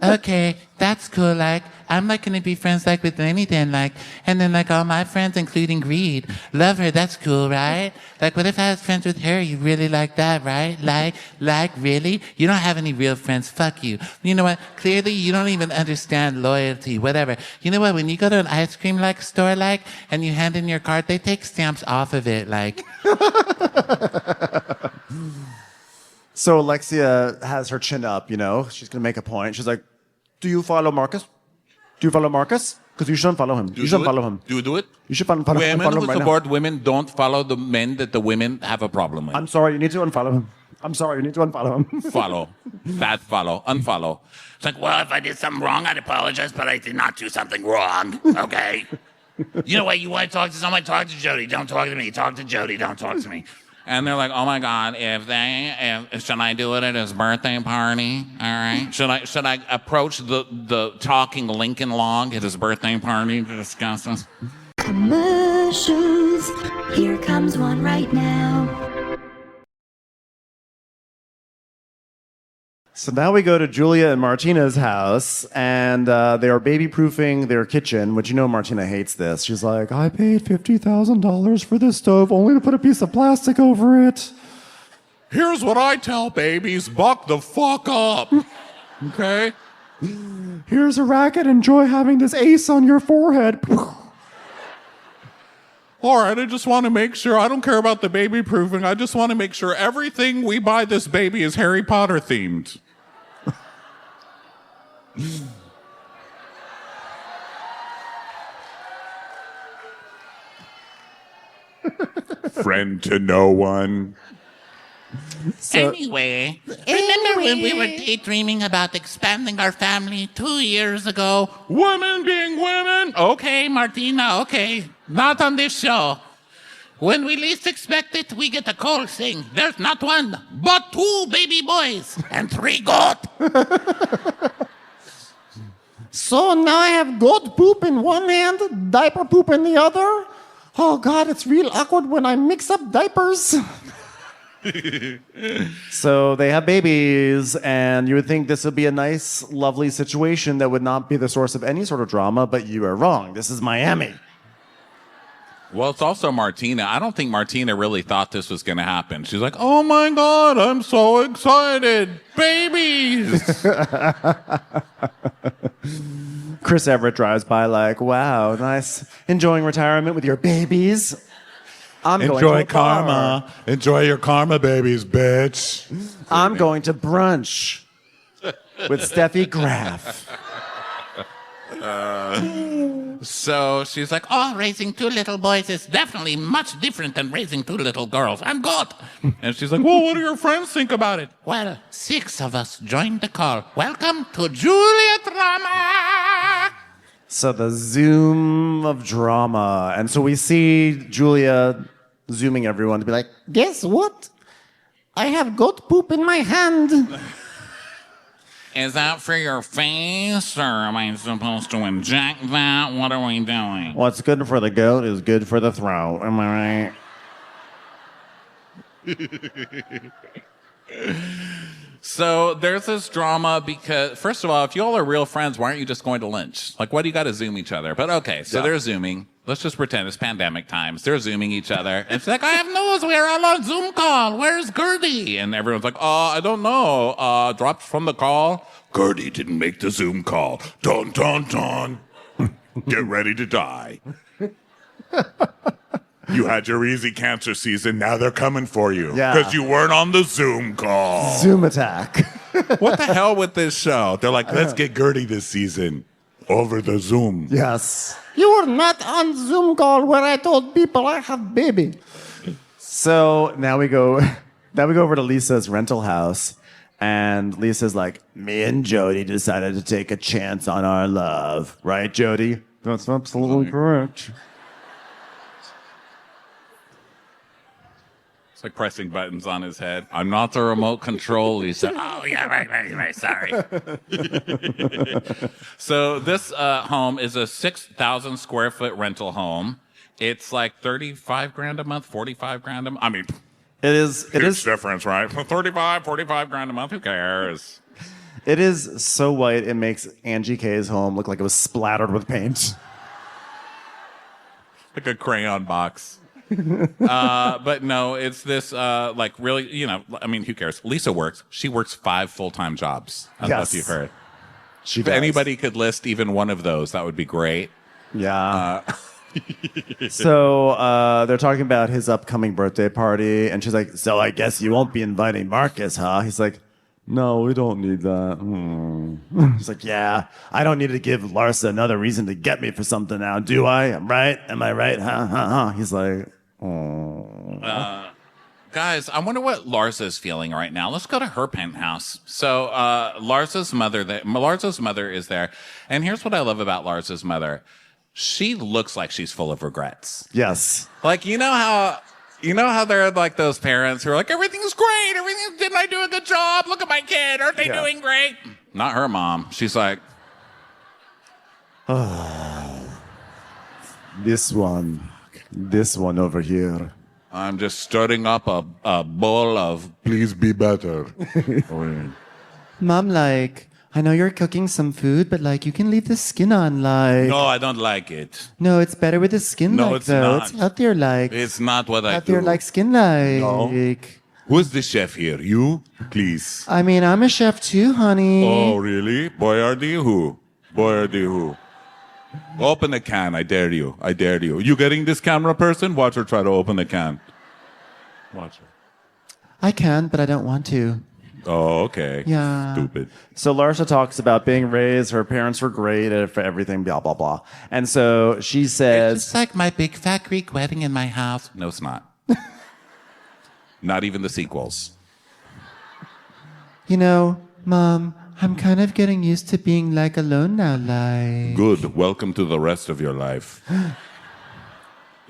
Okay, that's cool. Like, I'm not gonna be friends like with Lenny then, like, and then like all my friends, including Greed, love her. That's cool, right? Like, what if I was friends with her? You really like that, right? Like, really? You don't have any real friends. Fuck you. You know what? Clearly, you don't even understand loyalty. Whatever. You know what? When you go to an ice cream like store, like, and you hand in your card, they take stamps off of it, like. So Alexia has her chin up, you know. She's going to make a point. She's like, do you follow Marcus? Do you follow Marcus? Because you shouldn't follow him. You shouldn't follow him. Do you do it? You should follow him. Women Follow who him right now. support women don't follow the men that the women have a problem with. I'm sorry, you need to unfollow him. I'm sorry, you need to unfollow him. Follow. Bad follow. Unfollow. It's like, well, if I did something wrong, I'd apologize, but I did not do something wrong. Okay. You know what? You want to talk to someone? Talk to Jody. Don't talk to me. Talk to Jody. Don't talk to me. And they're like, oh my God, should I do it at his birthday party? All right. Should I approach the talking Lincoln Log at his birthday party to discuss this? Commercials. Here comes one right now. So now we go to Julia and Martina's house, and they are baby-proofing their kitchen, which you know Martina hates this. She's like, I paid $50,000 for this stove only to put a piece of plastic over it. Here's what I tell babies, buck the fuck up. Okay? Here's a racket. Enjoy having this ace on your forehead. All right, I just want to make sure, I don't care about the baby proofing, I just want to make sure everything we buy this baby is Harry Potter themed. Friend to no one. Anyway, remember when we were daydreaming about expanding our family 2 years ago? Women being women? Okay, Martina, okay. Not on this show. When we least expect it, we get a call saying, there's not one, but 2 baby boys and 3 goat. So now I have goat poop in one hand, diaper poop in the other. Oh God, it's real awkward when I mix up diapers. So they have babies, and you would think this would be a nice, lovely situation that would not be the source of any sort of drama, but you are wrong. This is Miami. Well, it's also Martina. I don't think Martina really thought this was going to happen. She's like, oh my God, I'm so excited. Babies. Chris Everett drives by like, wow, nice. Enjoying retirement with your babies. I'm going to a bar. Enjoy your karma, babies, bitch. I'm going to brunch with Steffi Graf. So she's like, oh, raising 2 little boys is definitely much different than raising 2 little girls. I'm good. And she's like, well, what do your friends think about it? Well, 6 of us joined the call. Welcome to Julia Drama. So the Zoom of drama. And so we see Julia zooming everyone to be like, Guess what? I have goat poop in my hand. Is that for your face, or am I supposed to inject that? What are we doing? what's good for the goat is good for the throat. Am I right? So there's this drama because, first of all, if y'all are real friends, why aren't you just going to lunch? Like, why do you got to Zoom each other? But okay, so they're Zooming. Let's just pretend it's pandemic times. They're Zooming each other. And she's like, I have news. We're all on Zoom call. Where's Gertie? And everyone's like, I don't know. Dropped from the call. Gertie didn't make the Zoom call. Dun, dun, dun. Get ready to die. You had your easy cancer season. Now they're coming for you. Yeah. Because you weren't on the Zoom call. Zoom attack. What the hell with this show? They're like, let's get Gertie this season over the Zoom. Yes. You were not on Zoom call where I told people I have baby. So now we go over to Lisa's rental house, and Lisa's like, me and Jody decided to take a chance on our love. Right, Jody? That's absolutely correct. It's like pressing buttons on his head. I'm not the remote control, Lisa. Oh, yeah, right, sorry. So this home is a 6,000 square foot rental home. It's like 35 grand a month, 45 grand a month. I mean, It is difference, right? 35, 45 grand a month. Who cares? It is so white it makes Angie K's home look like it was splattered with paint. Like a crayon box. But no, it's this like really, I mean, who cares? Lisa works. She works 5 full-time jobs. I don't know if you've heard. If anybody could list even one of those, that would be great. Yeah. So they're talking about his upcoming birthday party, and she's like, so I guess you won't be inviting Marcus, huh? He's like, no, we don't need that. He's like, yeah, I don't need to give Larsa another reason to get me for something now, do I? Right? Am I right? Huh? He's like, oh. Guys, I wonder what Larsa's feeling right now. Let's go to her penthouse. So Larsa's mother is there. And here's what I love about Larsa's mother. She looks like she's full of regrets. Yes. Like, you know how there are like those parents who are like, everything's great. Didn't I do a good job? Look at my kid. Aren't they doing great? Not her mom. She's like, This one over here. I'm just starting up a bowl of please be better. Mom, like, I know you're cooking some food, but like, you can leave the skin on, like. No, I don't like it. No, it's better with the skin, No, like, it's though. not. It's healthier, like. It's not what I do. Healthier, like, skin, like. No. Who's the chef here? You? Please. I mean, I'm a chef too, honey. Oh, really? Boyardee who? Boyardee who? Open the can, I dare you. I dare you. You getting this camera person? Watch her try to open the can. Watch her. I can, but I don't want to. Oh, okay. Yeah. Stupid. So Larsa talks about being raised. Her parents were great for everything, blah, blah, blah. And so she says... It's like my big fat Greek wedding in my house. No, it's not. Not even the sequels. You know, Mom, I'm kind of getting used to being like alone now, like. Good. Welcome to the rest of your life.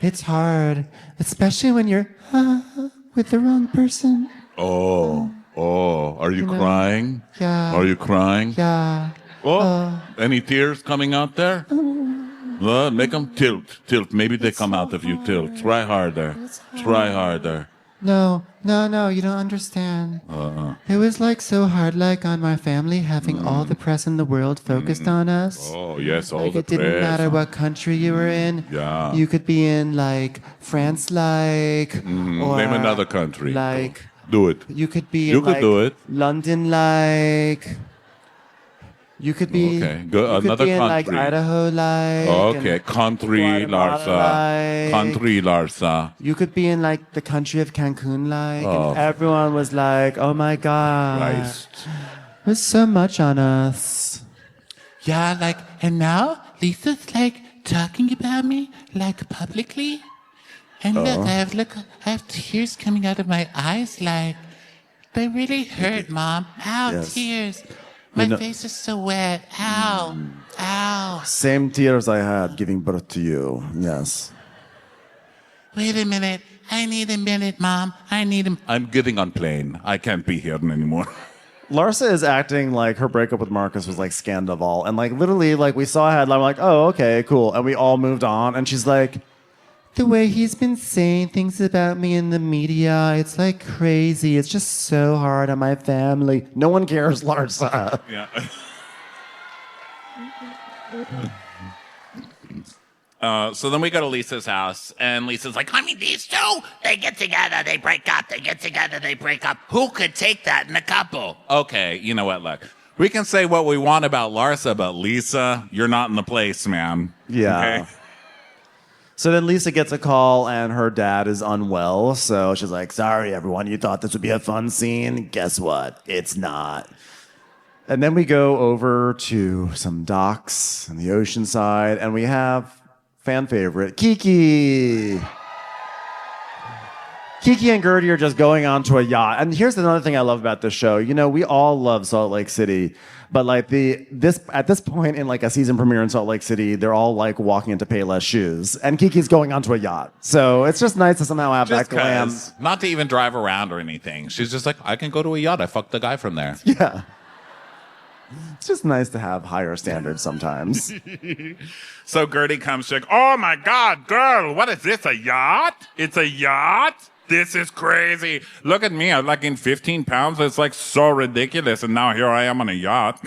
It's hard, especially when you're with the wrong person. Oh, are you crying? Yeah. Are you crying? Yeah. Oh, any tears coming out there? Make them tilt. Maybe they come out if you tilt. Try harder. Try harder. No, you don't understand. It was like so hard, like on my family, having all the press in the world focused on us. Oh, yes, all Like the it didn't press. matter what country you were in. Yeah. You could be in like France, like, or Name another country. like. Do it. You could be You in could like do it. London, like. You could be. Okay, go you could another be in like country. Idaho, like. Okay, and country, Guatemala, Larsa. like. Country, Larsa. You could be in like the country of Cancun, like, Oh. and everyone was like, "Oh my god, Christ. there's so much on us." Yeah, like, and now Lisa's like talking about me, like publicly. And look, I have tears coming out of my eyes, like, they really hurt, Mom. Ow, Yes. tears. My You know- face is so wet. Ow, ow. Same tears I had giving birth to you. Yes. Wait a minute. I need a minute, Mom. I need a... I'm getting on plane. I can't be here anymore. Larsa is acting like her breakup with Marcus was like Scandival, and like literally, like we saw a headline, we're like, "Oh, okay, cool," and we all moved on. And she's like, "The way he's been saying things about me in the media, it's like crazy. It's just so hard on my family. No one cares, Larsa." Yeah. So then we go to Lisa's house, and Lisa's like, I mean, these two, they get together, they break up, they get together, they break up. Who could take that in a couple? okay, you know what, look. We can say what we want about Larsa, but Lisa, you're not in the place, man. Yeah. Okay? So then Lisa gets a call, and her dad is unwell. So she's like, "Sorry, everyone. You thought this would be a fun scene. Guess what? It's not." And then we go over to some docks on the ocean side, and we have fan favorite Kiki. Kiki and Gertie are just going onto a yacht. And here's another thing I love about this show. You know, we all love Salt Lake City, but like at this point in like a season premiere in Salt Lake City, they're all like walking into Payless shoes, and Kiki's going onto a yacht. So it's just nice to somehow have Just that glam. 'cause, not to even drive around or anything. She's just like, I can go to a yacht. I fucked the guy from there. Yeah. It's just nice to have higher standards sometimes. So Gertie comes, she's like, "Oh my God, girl, what is this, a yacht? It's a yacht? This is crazy. Look at me, I'm like in 15 pounds. It's like so ridiculous. And now here I am on a yacht."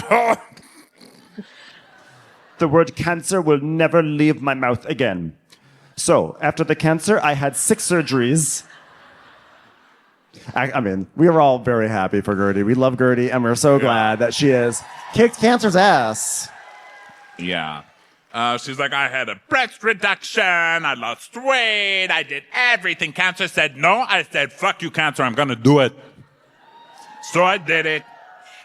The word cancer will never leave my mouth again. So, after the cancer, I had 6 surgeries. I mean, we were all very happy for Gertie. We love Gertie, and we're so glad that she has kicked cancer's ass. Yeah. She's like, "I had a breast reduction. I lost weight. I did everything. Cancer said no. I said, fuck you, cancer. I'm going to do it." So I did it.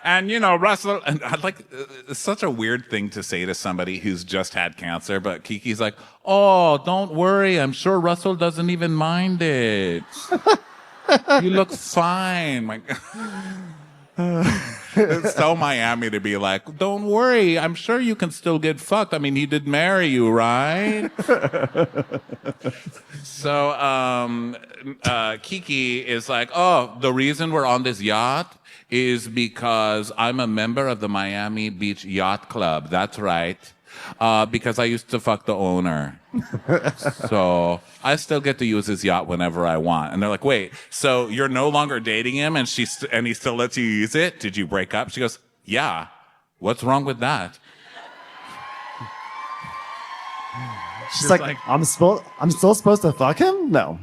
And, you know, Russell, and I like, it's such a weird thing to say to somebody who's just had cancer, but Kiki's like, "Oh, don't worry. I'm sure Russell doesn't even mind it." You look fine. My It's so Miami to be like, don't worry, I'm sure you can still get fucked. I mean, he did marry you, right? So Kiki is like, oh, the reason we're on this yacht is because I'm a member of the Miami Beach Yacht Club. That's right. Because I used to fuck the owner. So I still get to use his yacht whenever I want. And they're like, wait, so you're no longer dating him and he still lets you use it? Did you break up? She goes, yeah. What's wrong with that? She's like, I'm still supposed to fuck him? No.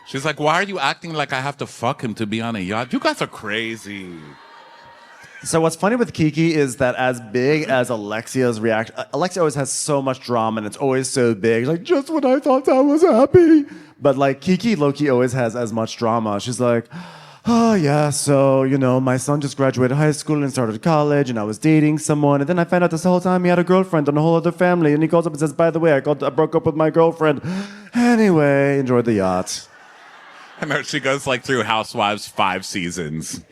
She's like, why are you acting like I have to fuck him to be on a yacht? You guys are crazy. So what's funny with Kiki is that as big as Alexia's reaction, Alexia always has so much drama and it's always so big. Like, just when I thought I was happy. But like Kiki, Loki always has as much drama. She's like, oh yeah, so, my son just graduated high school and started college and I was dating someone. And then I found out this whole time he had a girlfriend and a whole other family. And he calls up and says, by the way, I broke up with my girlfriend. Anyway, enjoyed the yacht. I know she goes like through Housewives 5 seasons,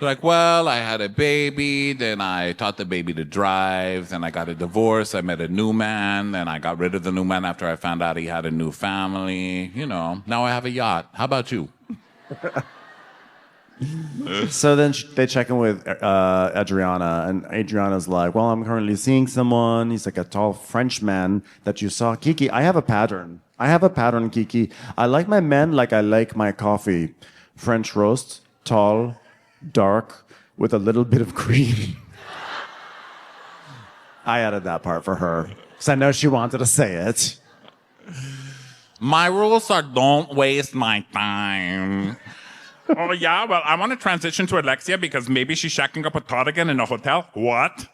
Like, well, I had a baby, then I taught the baby to drive, then I got a divorce, I met a new man, then I got rid of the new man after I found out he had a new family. Now I have a yacht. How about you? So then they check in with Adriana, and Adriana's like, well, I'm currently seeing someone. He's like a tall French man that you saw. Kiki, I have a pattern, Kiki. I like my men like I like my coffee. French roast, tall, dark, with a little bit of cream. I added that part for her, because I know she wanted to say it. My rules are don't waste my time. Oh, yeah? Well, I want to transition to Alexia because maybe she's shacking up with Todd again in a hotel. What?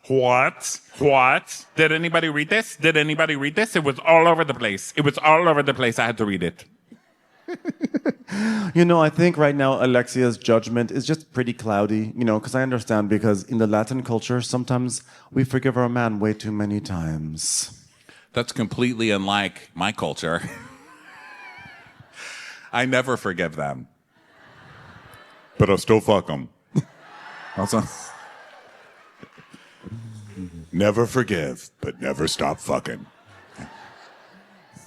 Did anybody read this? It was all over the place. I had to read it. I think right now Alexia's judgment is just pretty cloudy, because I understand, because in the Latin culture, sometimes we forgive our man way too many times. That's completely unlike my culture. I never forgive them. But I'll still fuck them. Also, never forgive, but never stop fucking.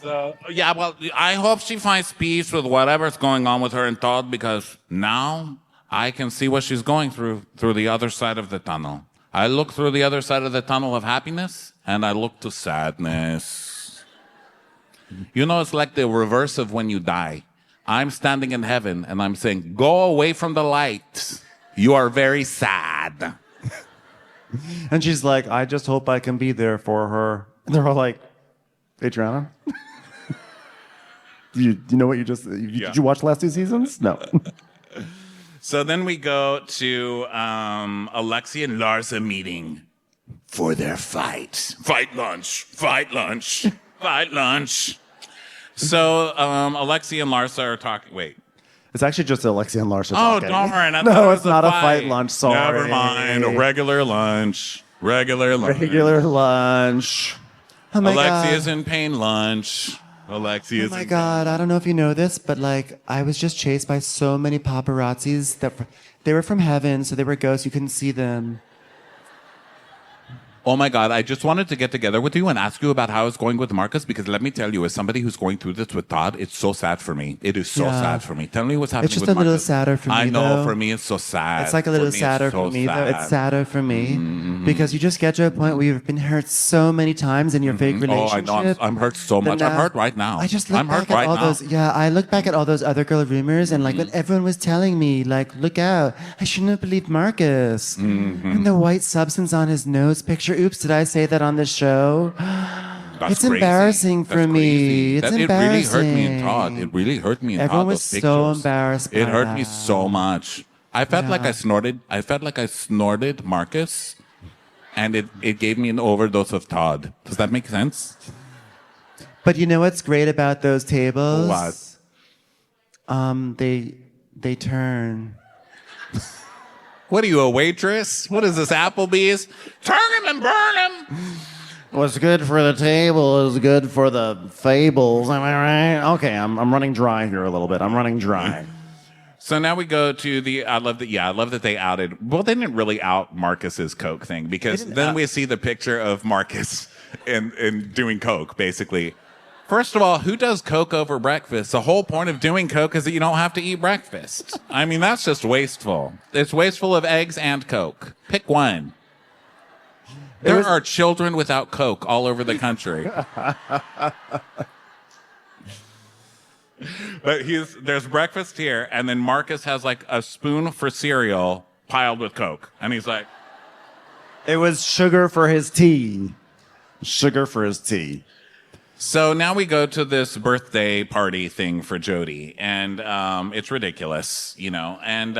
So, yeah, well, I hope she finds peace with whatever's going on with her and Todd, because now I can see what she's going through the other side of the tunnel. I look through the other side of the tunnel of happiness, and I look to sadness. It's like the reverse of when you die. I'm standing in heaven, and I'm saying, go away from the light. You are very sad. And she's like, I just hope I can be there for her. And they're all like, Adriana? You know what you just... Did you watch the last 2 seasons? No. So then we go to Alexia and Larsa meeting for their fight. Fight lunch. So Alexia and Larsa are talking... Wait. It's actually just Alexia and Larsa Oh, talking. darn. I thought No, it it's was not a fight lunch. Sorry. Never mind. A regular lunch. Regular lunch. Oh my Alexia's God. in pain lunch. Alexia's Oh my God, I don't know if you know this, but I was just chased by so many paparazzis they were from heaven, so they were ghosts. You couldn't see them. Oh my God, I just wanted to get together with you and ask you about how it's going with Marcus, because let me tell you, as somebody who's going through this with Todd, it's so sad for me. It is so sad for me. Tell me what's happening with Marcus. It's just a little sadder for me, I know, though. for me it's so sad. It's like a little sadder for me, though. It's sadder for me because you just get to a point where you've been hurt so many times in your fake relationship. Oh, I know. I'm hurt so much. I'm hurt right now. I just look back at all those. Yeah, I look back at all those other girl rumors, and when everyone was telling me, look out, I shouldn't have believed Marcus. And the white substance on his nose picture. Oops, did I say that on the show? It's crazy. Embarrassing for me. It's embarrassing. It really hurt me in Todd. It really hurt me in Todd. Everyone was so embarrassed by It hurt that. me so much. I felt like I snorted Marcus, and it gave me an overdose of Todd. Does that make sense? But you know what's great about those tables? What? They turn. What are you, a waitress? What is this, Applebee's? Turn him and burn him! What's good for the table is good for the fables. Am I right? Okay, I'm running dry here a little bit. I'm running dry. So now we go to I love that they outed. Well, they didn't really out Marcus's Coke thing because then we see the picture of Marcus and doing Coke, basically. First of all, who does Coke over breakfast? The whole point of doing Coke is that you don't have to eat breakfast. I mean, that's just wasteful. It's wasteful of eggs and Coke. Pick one. There are children without Coke all over the country. But there's breakfast here, and then Marcus has like a spoon for cereal piled with Coke. And he's like... It was sugar for his tea. Sugar for his tea. So now we go to this birthday party thing for Jody, and it's ridiculous, you know. And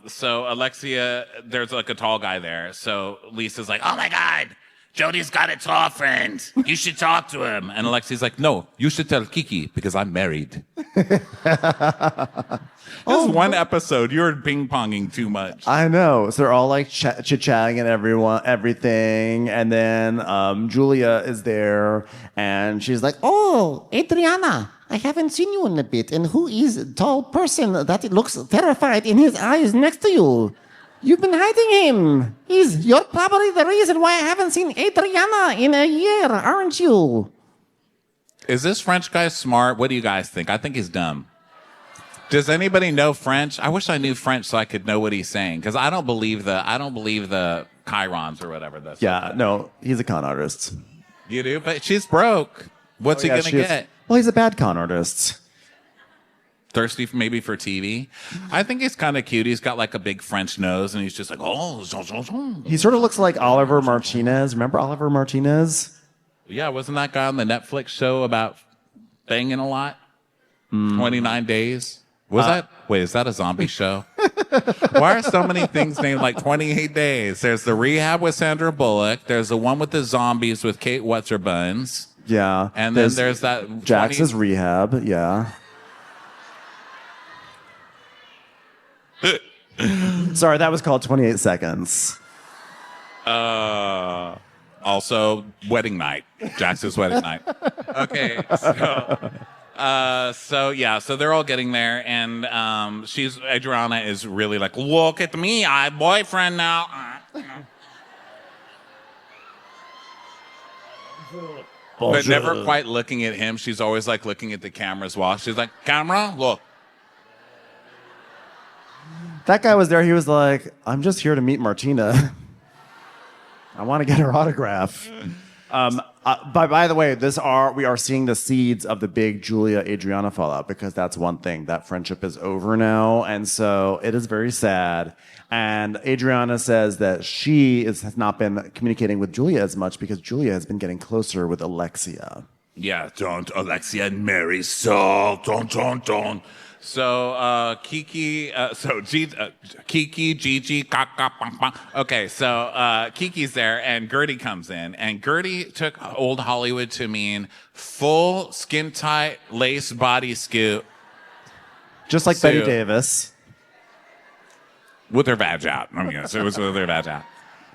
so Alexia, there's like a tall guy there. So Lisa's like, Oh my God, Jody's got a tall friend. You should talk to him. and Alexia's like, no, you should tell Kiki because I'm married. This one episode, you're ping-ponging too much. I know. So they're all like chit-chatting and everything. And then Julia is there and she's like, Oh, Adriana, I haven't seen you in a bit. And who is the tall person that looks terrified in his eyes next to you? You've been hiding him. You're probably the reason why I haven't seen Adriana in a year, aren't you? Is this French guy smart? What do you guys think? I think he's dumb. Does anybody know French? I wish I knew French so I could know what he's saying because I don't believe the chirons or whatever. No, he's a con artist. You do, but she's broke. What's he gonna get? Well, he's a bad con artist. Thirsty maybe for TV. I think he's kind of cute. He's got like a big French nose, and he's just like, He sort of looks like Oliver Martinez. Remember Oliver Martinez? Yeah, wasn't that guy on the Netflix show about banging a lot? 29 Days. Is that a zombie show? Why are so many things named like 28 Days? There's the Rehab with Sandra Bullock. There's the one with the zombies with Kate What's-Her-Buns. Yeah. And then there's that... Jax's Rehab, yeah. Sorry, that was called 28 Seconds. Also, Wedding Night. Jax's Wedding Night. Okay, so they're all getting there, and Adriana is really like, look at me, I have boyfriend now. But never quite looking at him. She's always like looking at the cameras while she's like, camera, look. That guy was there. He was like, I'm just here to meet Martina. I want to get her autograph. By the way, we are seeing the seeds of the big Julia-Adriana fallout because that's one thing. That friendship is over now. And so it is very sad. And Adriana says that she has not been communicating with Julia as much because Julia has been getting closer with Alexia. Yeah, don't Alexia and Marysol. Don't. So Kiki, Kiki, Gigi, kaka, bang, bang. Okay, so Kiki's there, and Gertie comes in, and Gertie took old Hollywood to mean full skin tight lace body scoot, just like Betty Davis, with her vag out. I mean, so it was with her vag out.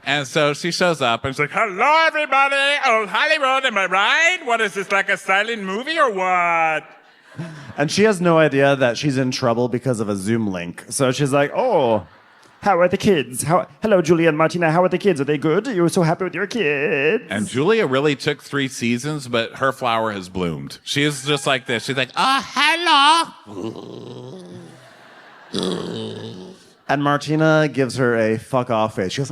And so she shows up and she's like, "Hello, everybody, old Hollywood, am I right? What is this, like a silent movie or what?" And she has no idea that she's in trouble because of a Zoom link. So she's like, oh, how are the kids? Hello, Julia and Martina. How are the kids? Are they good? You're so happy with your kids? And Julia really took 3 seasons, but her flower has bloomed. She is just like this. She's like, hello. And Martina gives her a fuck off face. She goes,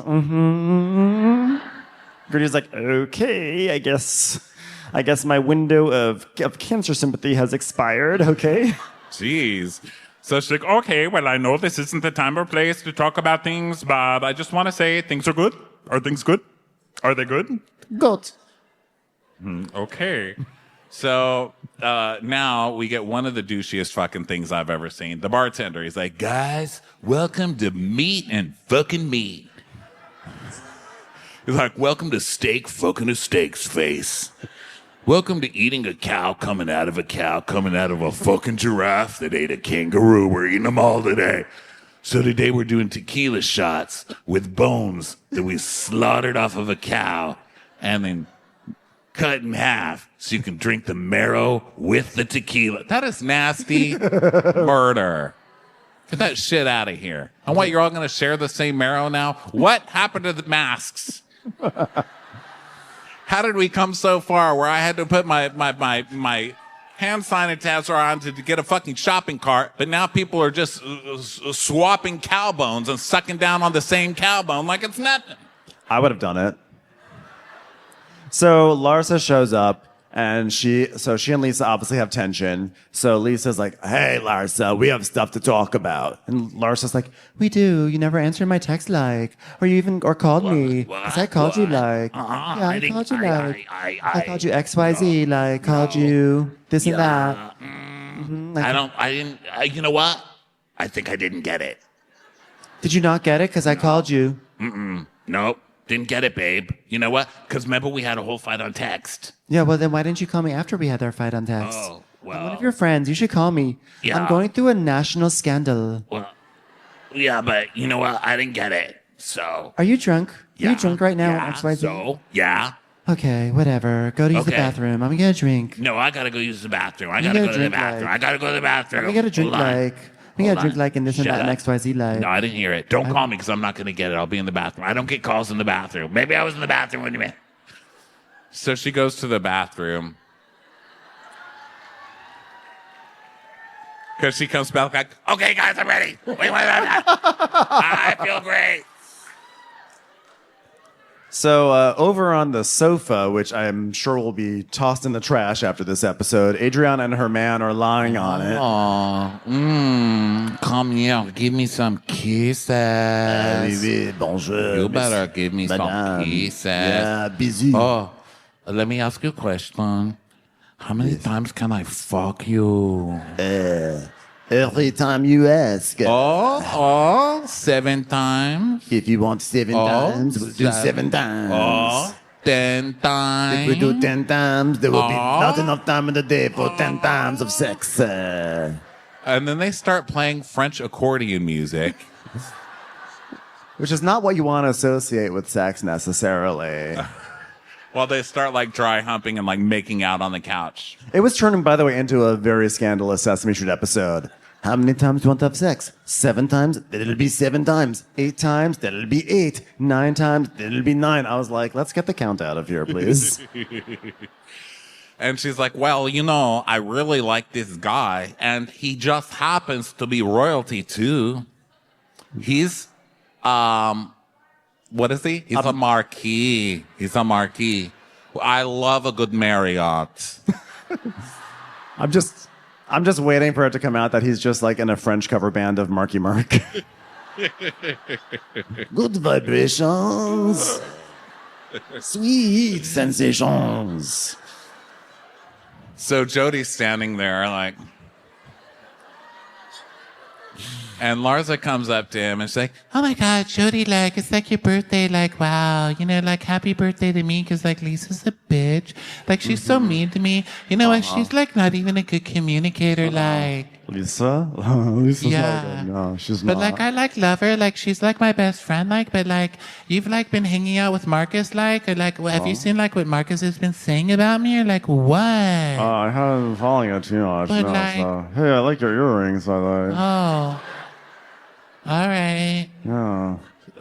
Gertie's like, okay, I guess my window of cancer sympathy has expired, okay? Jeez. So she's like, okay, well, I know this isn't the time or place to talk about things, but I just want to say things are good. Are things good? Are they good? Good. Okay. So now we get one of the douchiest fucking things I've ever seen. The bartender, he's like, guys, welcome to Meat and Fucking Meat. He's like, welcome to Steak Fucking a Steak's Face. Welcome to eating a cow coming out of a fucking giraffe that ate a kangaroo. We're eating them all today. So today we're doing tequila shots with bones that we slaughtered off of a cow and then cut in half so you can drink the marrow with the tequila. That is nasty murder. Get that shit out of here. And what, you're all going to share the same marrow now? What happened to the masks? How did we come so far where I had to put my hand sanitizer on to get a fucking shopping cart, but now people are just swapping cow bones and sucking down on the same cow bone like it's nothing? I would have done it. So Larsa shows up, and she and Lisa obviously have tension. So Lisa's like, "Hey, Larsa, we have stuff to talk about." And Larsa's like, "We do. You never answered my text, like, or called me, because I called you, like, yeah, I called you, like, I called you XYZ, like, called you this and that." You know what? I think I didn't get it. Did you not get it? Because I called you. Nope. Didn't get it, babe. You know what? Because remember we had a whole fight on text. Yeah, well, then why didn't you call me after we had our fight on text? Oh, well. I'm one of your friends. You should call me. Yeah. I'm going through a national scandal. Well, yeah, but you know what? I didn't get it. So. Are you drunk? Yeah. Are you drunk right now? Yeah, XYZ? so, yeah. Okay, whatever. Go to use the Okay. bathroom. I'm gonna get a drink. No, I gotta go use the bathroom. I You gotta gotta go to the drink, bathroom. like- I gotta go to the bathroom. Let me get a drink, Hold on. like. We got a drink like in this and Shut that and up. XYZ like. No, I didn't hear it. Don't call me because I'm not going to get it. I'll be in the bathroom. I don't get calls in the bathroom. Maybe I was in the bathroom when you meant. So she goes to the bathroom. Because she comes back like, Okay, guys, I'm ready. I feel great. So over on the sofa, which I'm sure will be tossed in the trash after this episode, Adriana and her man are lying on it. Come here, give me some kisses. Bonjour. You better give me some kisses. Yeah, busy. Oh, let me ask you a question. How many times can I fuck you? Every time you ask. 7 times. If you want 7 times, we'll do 7 times. 10 times. If we do 10 times, there will be not enough time in the day for 10 times of sex. and then they start playing French accordion music. Which is not what you want to associate with sex necessarily. While they start like dry humping and like making out on the couch. It was turning, by the way, into a very scandalous Sesame Street episode. How many times do you want to have sex? 7 times? Then it'll be 7 times. 8 times? Then it'll be 8. 9 times? Then it'll be 9. I was like, let's get the count out of here, please. And she's like, well, you know, I really like this guy, and he just happens to be royalty too. He's, what is he? He's a marquis. He's a marquis. I love a good Marriott. I'm just waiting for it to come out that he's just like in a French cover band of Marky Mark. Good vibrations. Sweet sensations. So Jody's standing there like, and Larsa comes up to him and she's like, Oh my God, Jody, like, it's like your birthday, like, wow, you know, like, happy birthday to me, because, like, Lisa's a bitch. Like, she's so mean to me. You know what? She's, like, not even a good communicator, like. Lisa? Lisa's Yeah. not good. No, she's But, not. like, I, like, love her. Like, she's, like, my best friend, like, but, like, you've, like, been hanging out with Marcus, like, or, like, have you seen, like, what Marcus has been saying about me, or, like, what? I haven't been following it too much. But, no, like- so. Hey, I like your earrings. I like. Oh. All right. Yeah.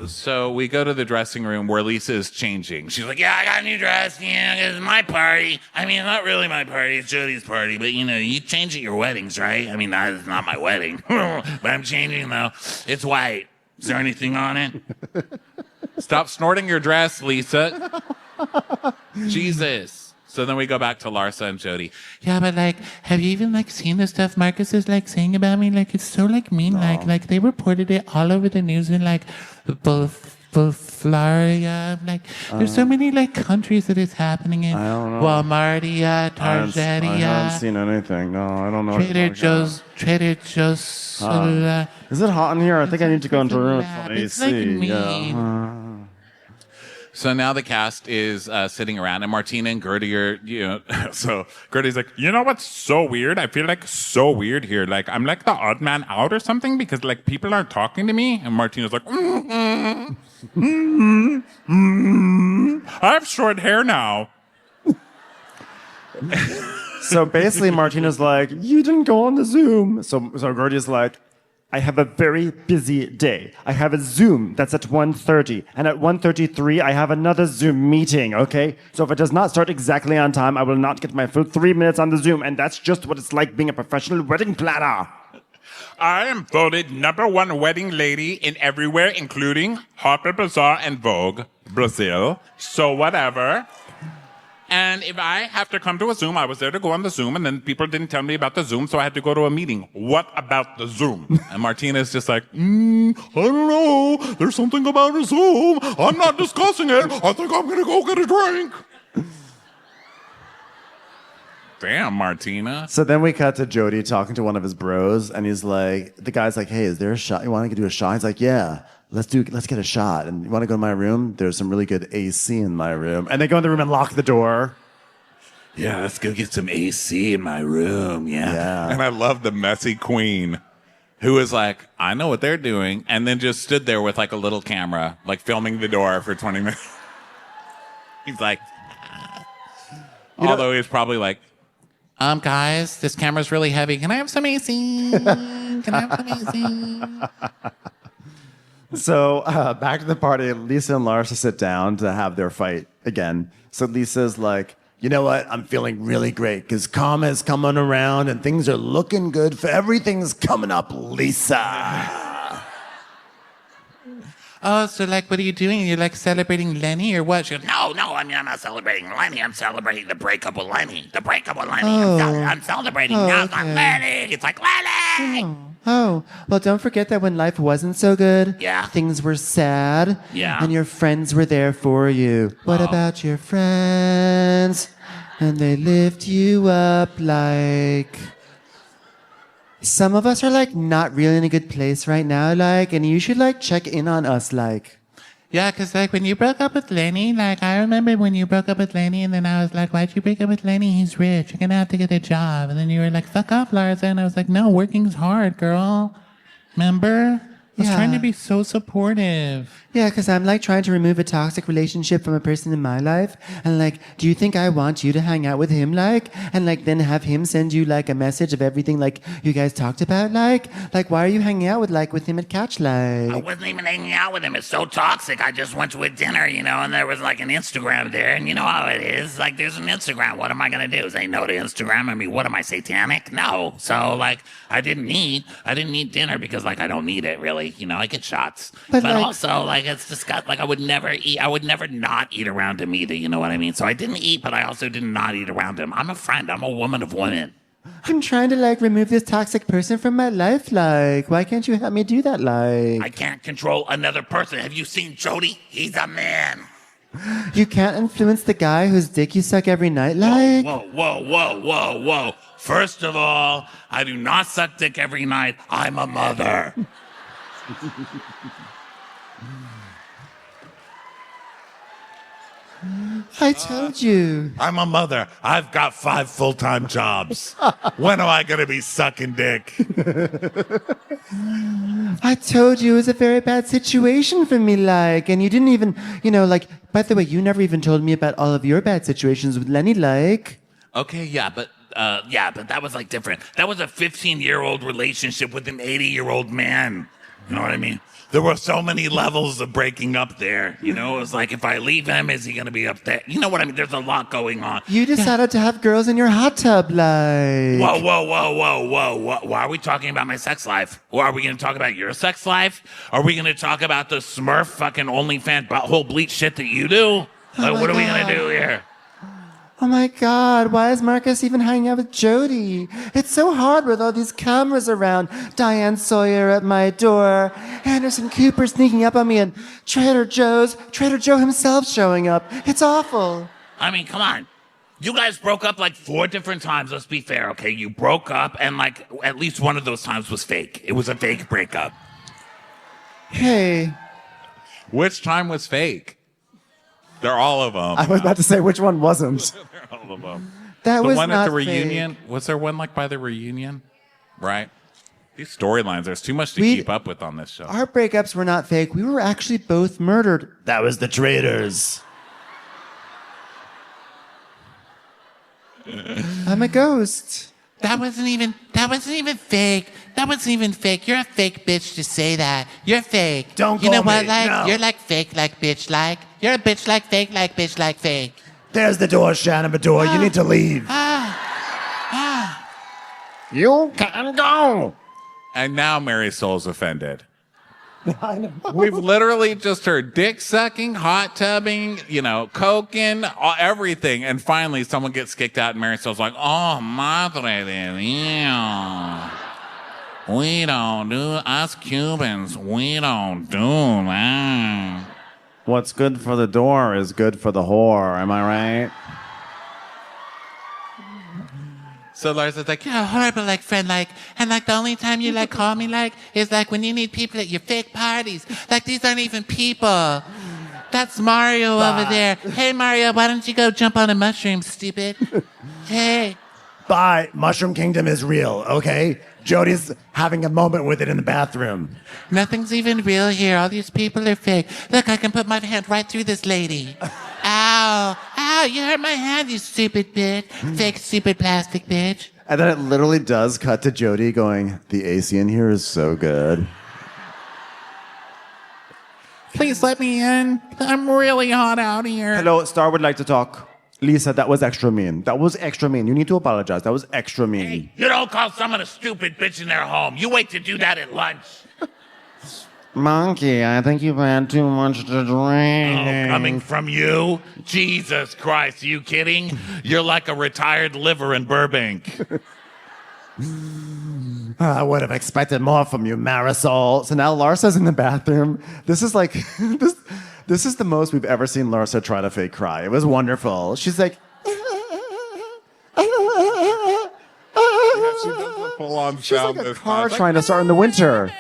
so we go to the dressing room where Lisa is changing. She's like, Yeah, I got a new dress. Yeah, it's my party. I mean, not really my party. It's Jody's party. But, you know, you change at your weddings, right? I mean, it's not my wedding. But I'm changing, though. It's white. Is there anything on it? stop snorting your dress, Lisa. Jesus. So then we go back to Larsa and Jody. Yeah, but like, have you even like seen the stuff Marcus is like saying about me? Like, it's so like mean. Like they reported it all over the news in like Florida. Like, there's so many like countries that it's happening in. I don't know. Walmartia, I Targetia, haven't seen anything. No, I don't know. what Trader you're talking about. Trader Joe's. Is it hot in here? I think I need to go into a room with It's some it's AC. like mean. Yeah. So now the cast is sitting around, and Martina and Gertie are, you know, so Gertie's like, you know what's so weird? I feel like so weird here. Like, I'm like the odd man out or something because, like, people aren't talking to me. And Martina's like, I have short hair now. So basically, Martina's like, you didn't go on the Zoom. So Gertie's like, I have a very busy day. I have a Zoom that's at 1:30, and at 1:33 I have another Zoom meeting, okay? So if it does not start exactly on time, I will not get my full 3 minutes on the Zoom, and that's just what it's like being a professional wedding planner. I am voted #1 wedding lady in everywhere, including Harper Bazaar and Vogue, Brazil. So whatever. And if I have to come to a Zoom, I was there to go on the Zoom, and then people didn't tell me about the Zoom, so I had to go to a meeting. What about the Zoom? And Martina's just like, I don't know. There's something about a Zoom. I'm not discussing it. I think I'm going to go get a drink. Damn, Martina. So then we cut to Jody talking to one of his bros, and he's like, the guy's like, hey, is there a shot? You want to do a shot? He's like, yeah. Let's get a shot. And you want to go to my room? There's some really good AC in my room. And they go in the room and lock the door. Yeah, let's go get some AC in my room. Yeah. And I love the messy queen who was like, I know what they're doing. And then just stood there with like a little camera, like filming the door for 20 minutes. He's like, although he's probably like, guys, this camera's really heavy. Can I have some AC? Can I have some AC? So back to the party, Lisa and Larsa sit down to have their fight again. So Lisa's like, you know what? I'm feeling really great because karma's coming around and things are looking good for everything's coming up, Lisa. Oh, so like, what are you doing? You're like celebrating Lenny or what? She goes, No, I'm not celebrating Lenny. I'm celebrating the breakup with Lenny. The breakup with Lenny. Oh. I'm celebrating. Now it's not Lenny. It's like Lenny. Oh, well, don't forget that when life wasn't so good, Yeah. things were sad, Yeah. and your friends were there for you. What about your friends? And they lift you up like... Some of us are like not really in a good place right now, like, and you should like check in on us, like. yeah, because like when you broke up with Lenny, like I remember when you broke up with Lenny and then I was like, why'd you break up with Lenny? He's rich. You're going to have to get a job. And then you were like, fuck off, Larsa. And I was like, no, working's hard, girl. Remember? I was Yeah. trying to be so supportive. Yeah, because I'm like trying to remove a toxic relationship from a person in my life. And like, do you think I want you to hang out with him, like, and like then have him send you like a message of everything like you guys talked about, like why are you hanging out with him at Catch, I like? wasn't even hanging out with him. It's so toxic. I just went to a dinner, and there was like an Instagram there, and you know how it is. Like, there's an Instagram. What am I gonna do? Say no to Instagram? I mean, what am I, satanic? No. So like, I didn't eat dinner because like I don't need it really. I get shots, But, but like- also like it's just got like I would never eat. I would never not eat around him either. You know what I mean? So I didn't eat, but I also did not eat around him. I'm a friend. I'm a woman of women. I'm trying to like remove this toxic person from my life, like, why can't you help me do that, like? I can't control another person. Have you seen Jody? He's a man. You can't influence the guy whose dick you suck every night, like? Whoa. First of all, I do not suck dick every night. I'm a mother. I told you. I'm a mother. I've got 5 full-time jobs. When am I going to be sucking dick? I told you it was a very bad situation for me, like, and you didn't even, like, by the way, you never even told me about all of your bad situations with Lenny, like. Okay, yeah, but that was like different. That was a 15-year-old relationship with an 80-year-old man. You know what I mean? There were so many levels of breaking up there. It was like, if I leave him, is he going to be upset? You know what I mean? There's a lot going on. You decided to have girls in your hot tub, like. Whoa. Why are we talking about my sex life? Or are we going to talk about your sex life? Are we going to talk about the Smurf fucking OnlyFans butthole bleach shit that you do? Like, what are we going to do here? Oh my God, why is Marcus even hanging out with Jody? It's so hard with all these cameras around. Diane Sawyer at my door, Anderson Cooper sneaking up on me, and Trader Joe himself showing up. It's awful. I mean, come on. You guys broke up like 4 different times. Let's be fair, okay? You broke up, and like at least one of those times was fake. It was a fake breakup. Hey. Which time was fake? They're all of them. I was about to say, which one wasn't? They're all of them. That The was one not at the reunion? fake. Was there one like by the reunion? Right? These storylines, there's too much to keep up with on this show. Our breakups were not fake. We were actually both murdered. That was the traitors. I'm a ghost. That wasn't even fake. That wasn't even fake. You're a fake bitch to say that. You're fake. Don't You know call what, me. like? No. You're like fake, like bitch, like. You're a bitch, like fake, like bitch, like fake. There's the door, Shannon Bedore. You need to leave. You can go. And now Marysol's offended. We've literally just heard dick sucking, hot tubbing, coking, everything. And finally someone gets kicked out and Marysol's like, oh, madre de Dios. We don't do, us Cubans, we don't do that. What's good for the door is good for the whore. Am I right? So Larsa's like, you're a horrible, like, friend, like, and, like, the only time you, like, call me, like, is, like, when you need people at your fake parties. Like, these aren't even people. That's Mario over there. Hey, Mario, why don't you go jump on a mushroom, stupid? Hey. Bye. Mushroom Kingdom is real, okay? Jody's having a moment with it in the bathroom. Nothing's even real here. All these people are fake. Look, I can put my hand right through this lady. Ow. Ow, you hurt my hand, you stupid bitch. Fake, stupid plastic bitch. And then it literally does cut to Jody going, the AC in here is so good. Please let me in. I'm really hot out here. Hello, Star would like to talk. Lisa, that was extra mean. That was extra mean. You need to apologize. That was extra mean. Hey, you don't call someone a stupid bitch in their home. You wait to do that at lunch. Monkey, I think you've had too much to drink. Oh, coming from you? Jesus Christ, are you kidding? You're like a retired liver in Burbank. I would have expected more from you, Marysol. So now Larsa's in the bathroom. This is like, this is the most we've ever seen Larsa try to fake cry. It was wonderful. She's like, Full-on she's sound like a this car time. trying to start in the winter.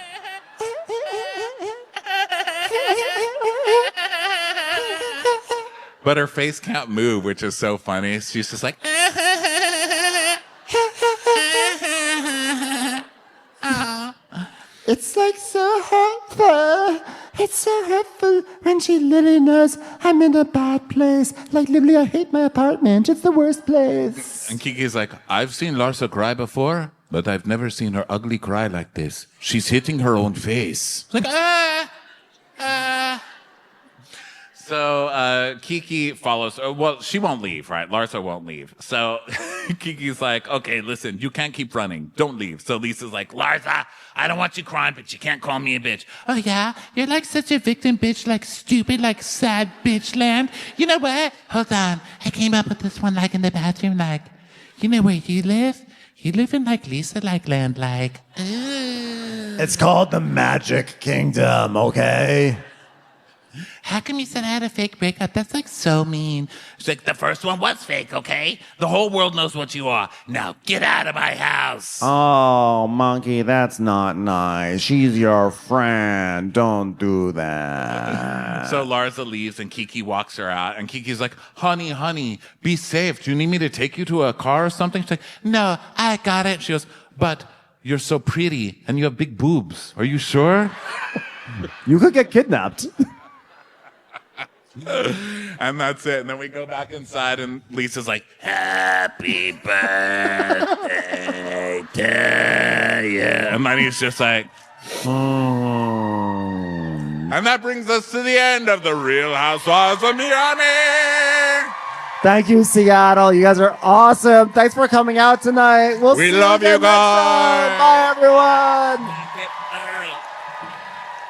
But her face can't move, which is so funny. She's just like, It's like so hurtful. It's so hurtful when she literally knows I'm in a bad place. Like, literally, I hate my apartment. It's the worst place. and Kiki's like, I've seen Larsa cry before, but I've never seen her ugly cry like this. She's hitting her own face. It's like, So Kiki follows. Well, she won't leave, right? Larsa won't leave. So Kiki's like, okay, listen, you can't keep running. Don't leave. So Lisa's like, Larsa, I don't want you crying, but you can't call me a bitch. Oh, yeah? You're like such a victim bitch, like stupid, like sad bitch land. You know what? Hold on. I came up with this one, like in the bathroom, like, you know where you live? You live in like Lisa, like land, like, It's called the Magic Kingdom, okay? how come you said I had a fake breakup? That's like so mean. She's like, the first one was fake, okay? The whole world knows what you are. Now get out of my house. Oh, Monkey, that's not nice. She's your friend. Don't do that. So Larsa leaves and Kiki walks her out. And Kiki's like, honey, be safe. Do you need me to take you to a car or something? She's like, no, I got it. She goes, but you're so pretty and you have big boobs. Are you sure? You could get kidnapped. And that's it. And then we go back inside and Lisa's like, happy birthday to you. And then he's just like, And that brings us to the end of the Real Housewives of Miami. Thank you, Seattle. You guys are awesome. Thanks for coming out tonight. We'll We see love you you again next time. guys. Bye, everyone.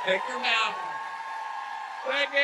Take your mouth. Thank you.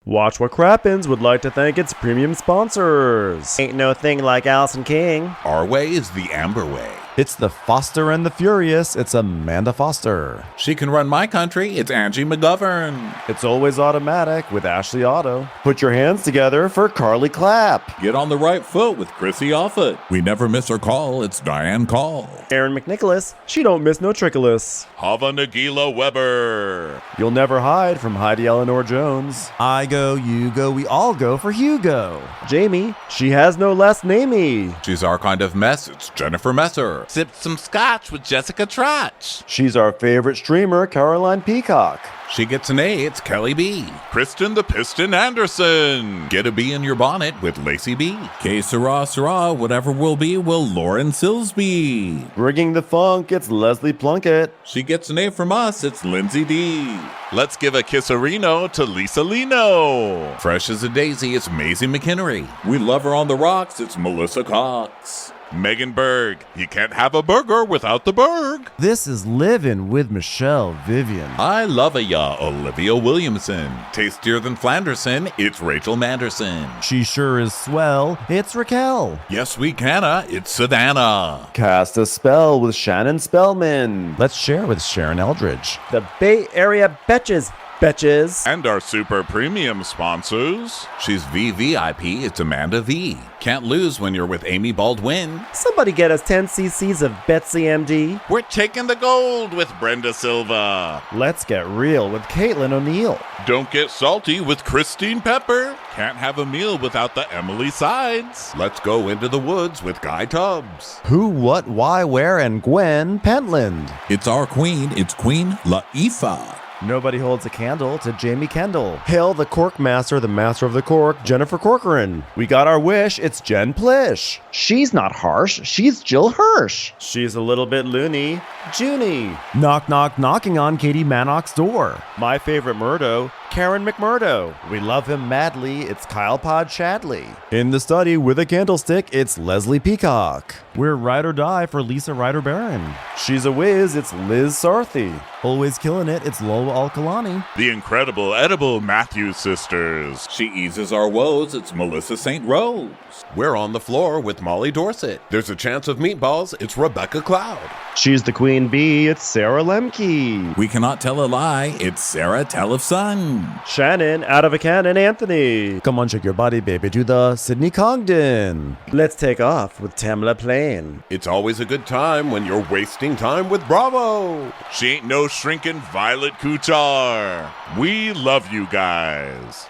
Watch What Crappens would like to thank its premium sponsors. Ain't no thing like Allison King. Our way is the Amber way. It's the Foster and the Furious. It's Amanda Foster. She can run my country. It's Angie McGovern. It's always automatic with Ashley Auto. Put your hands together for Carly Clapp. Get on the right foot with Chrissy Offit. We never miss her call. It's Diane Call. Aaron McNicholas. She don't miss no trickolas. Hava Nagila Weber. You'll never hide from Heidi Eleanor Jones. I go, you go, we all go for Hugo. Jamie. She has no last namey. She's our kind of mess. It's Jennifer Messer. Sipped some scotch with Jessica Trotch. She's our favorite streamer, Caroline Peacock. She gets an A, it's Kelly B. Kristen the Piston Anderson. Get a B in your bonnet with Lacey B. Que sera, whatever will be, will Lauren Silsby. Bringing the funk, it's Leslie Plunkett. She gets an A from us, it's Lindsay D. Let's give a kisserino to Lisa Lino. Fresh as a daisy, it's Maisie McHenry. We love her on the rocks, it's Melissa Cox. Megan Berg. You can't have a burger without the Berg. This is Livin' with Michelle Vivian. I love ya, Olivia Williamson. Tastier than Flanderson, it's Rachel Manderson. She sure is swell, it's Raquel. Yes, we canna, it's Savannah. Cast a spell with Shannon Spellman. Let's share with Sharon Eldridge. The Bay Area Betches. And our super premium sponsors. She's VVIP, it's Amanda V. Can't lose when you're with Amy Baldwin. Somebody get us 10 cc's of Betsy MD. We're taking the gold with Brenda Silva. Let's get real with Caitlin O'Neill. Don't get salty with Christine Pepper. Can't have a meal without the Emily Sides. Let's go into the woods with Guy Tubbs. Who, what, why, where, and Gwen Pentland. It's our queen, it's Queen Laifah. Nobody holds a candle to Jamie Kendall. Hail the cork master, the master of the cork, Jennifer Corcoran. We got our wish, it's Jen Plish. She's not harsh, she's Jill Hirsch. She's a little bit loony, Junie. Knock, knock, knocking on Katie Manock's door. My favorite Murdo, Karen McMurdo. We love him madly, it's Kyle Pod Shadley. In the study with a candlestick, it's Leslie Peacock. We're ride or die for Lisa Ryder Barron. She's a whiz, it's Liz Sarthy. Always killing it, it's Lola Alkalani. The incredible edible Matthews sisters. She eases our woes, it's Melissa St. Rose. We're on the floor with Molly Dorset. There's a chance of meatballs, it's Rebecca Cloud. She's the queen bee, it's Sarah Lemke. We cannot tell a lie, it's Sarah Telefson. Shannon, out of a cannon, Anthony. Come on, shake your body, baby, to the Sydney Congdon. Let's take off with Tamla Plain. It's always a good time when you're wasting time with Bravo. She ain't no shrinking Violet Couture. We love you guys.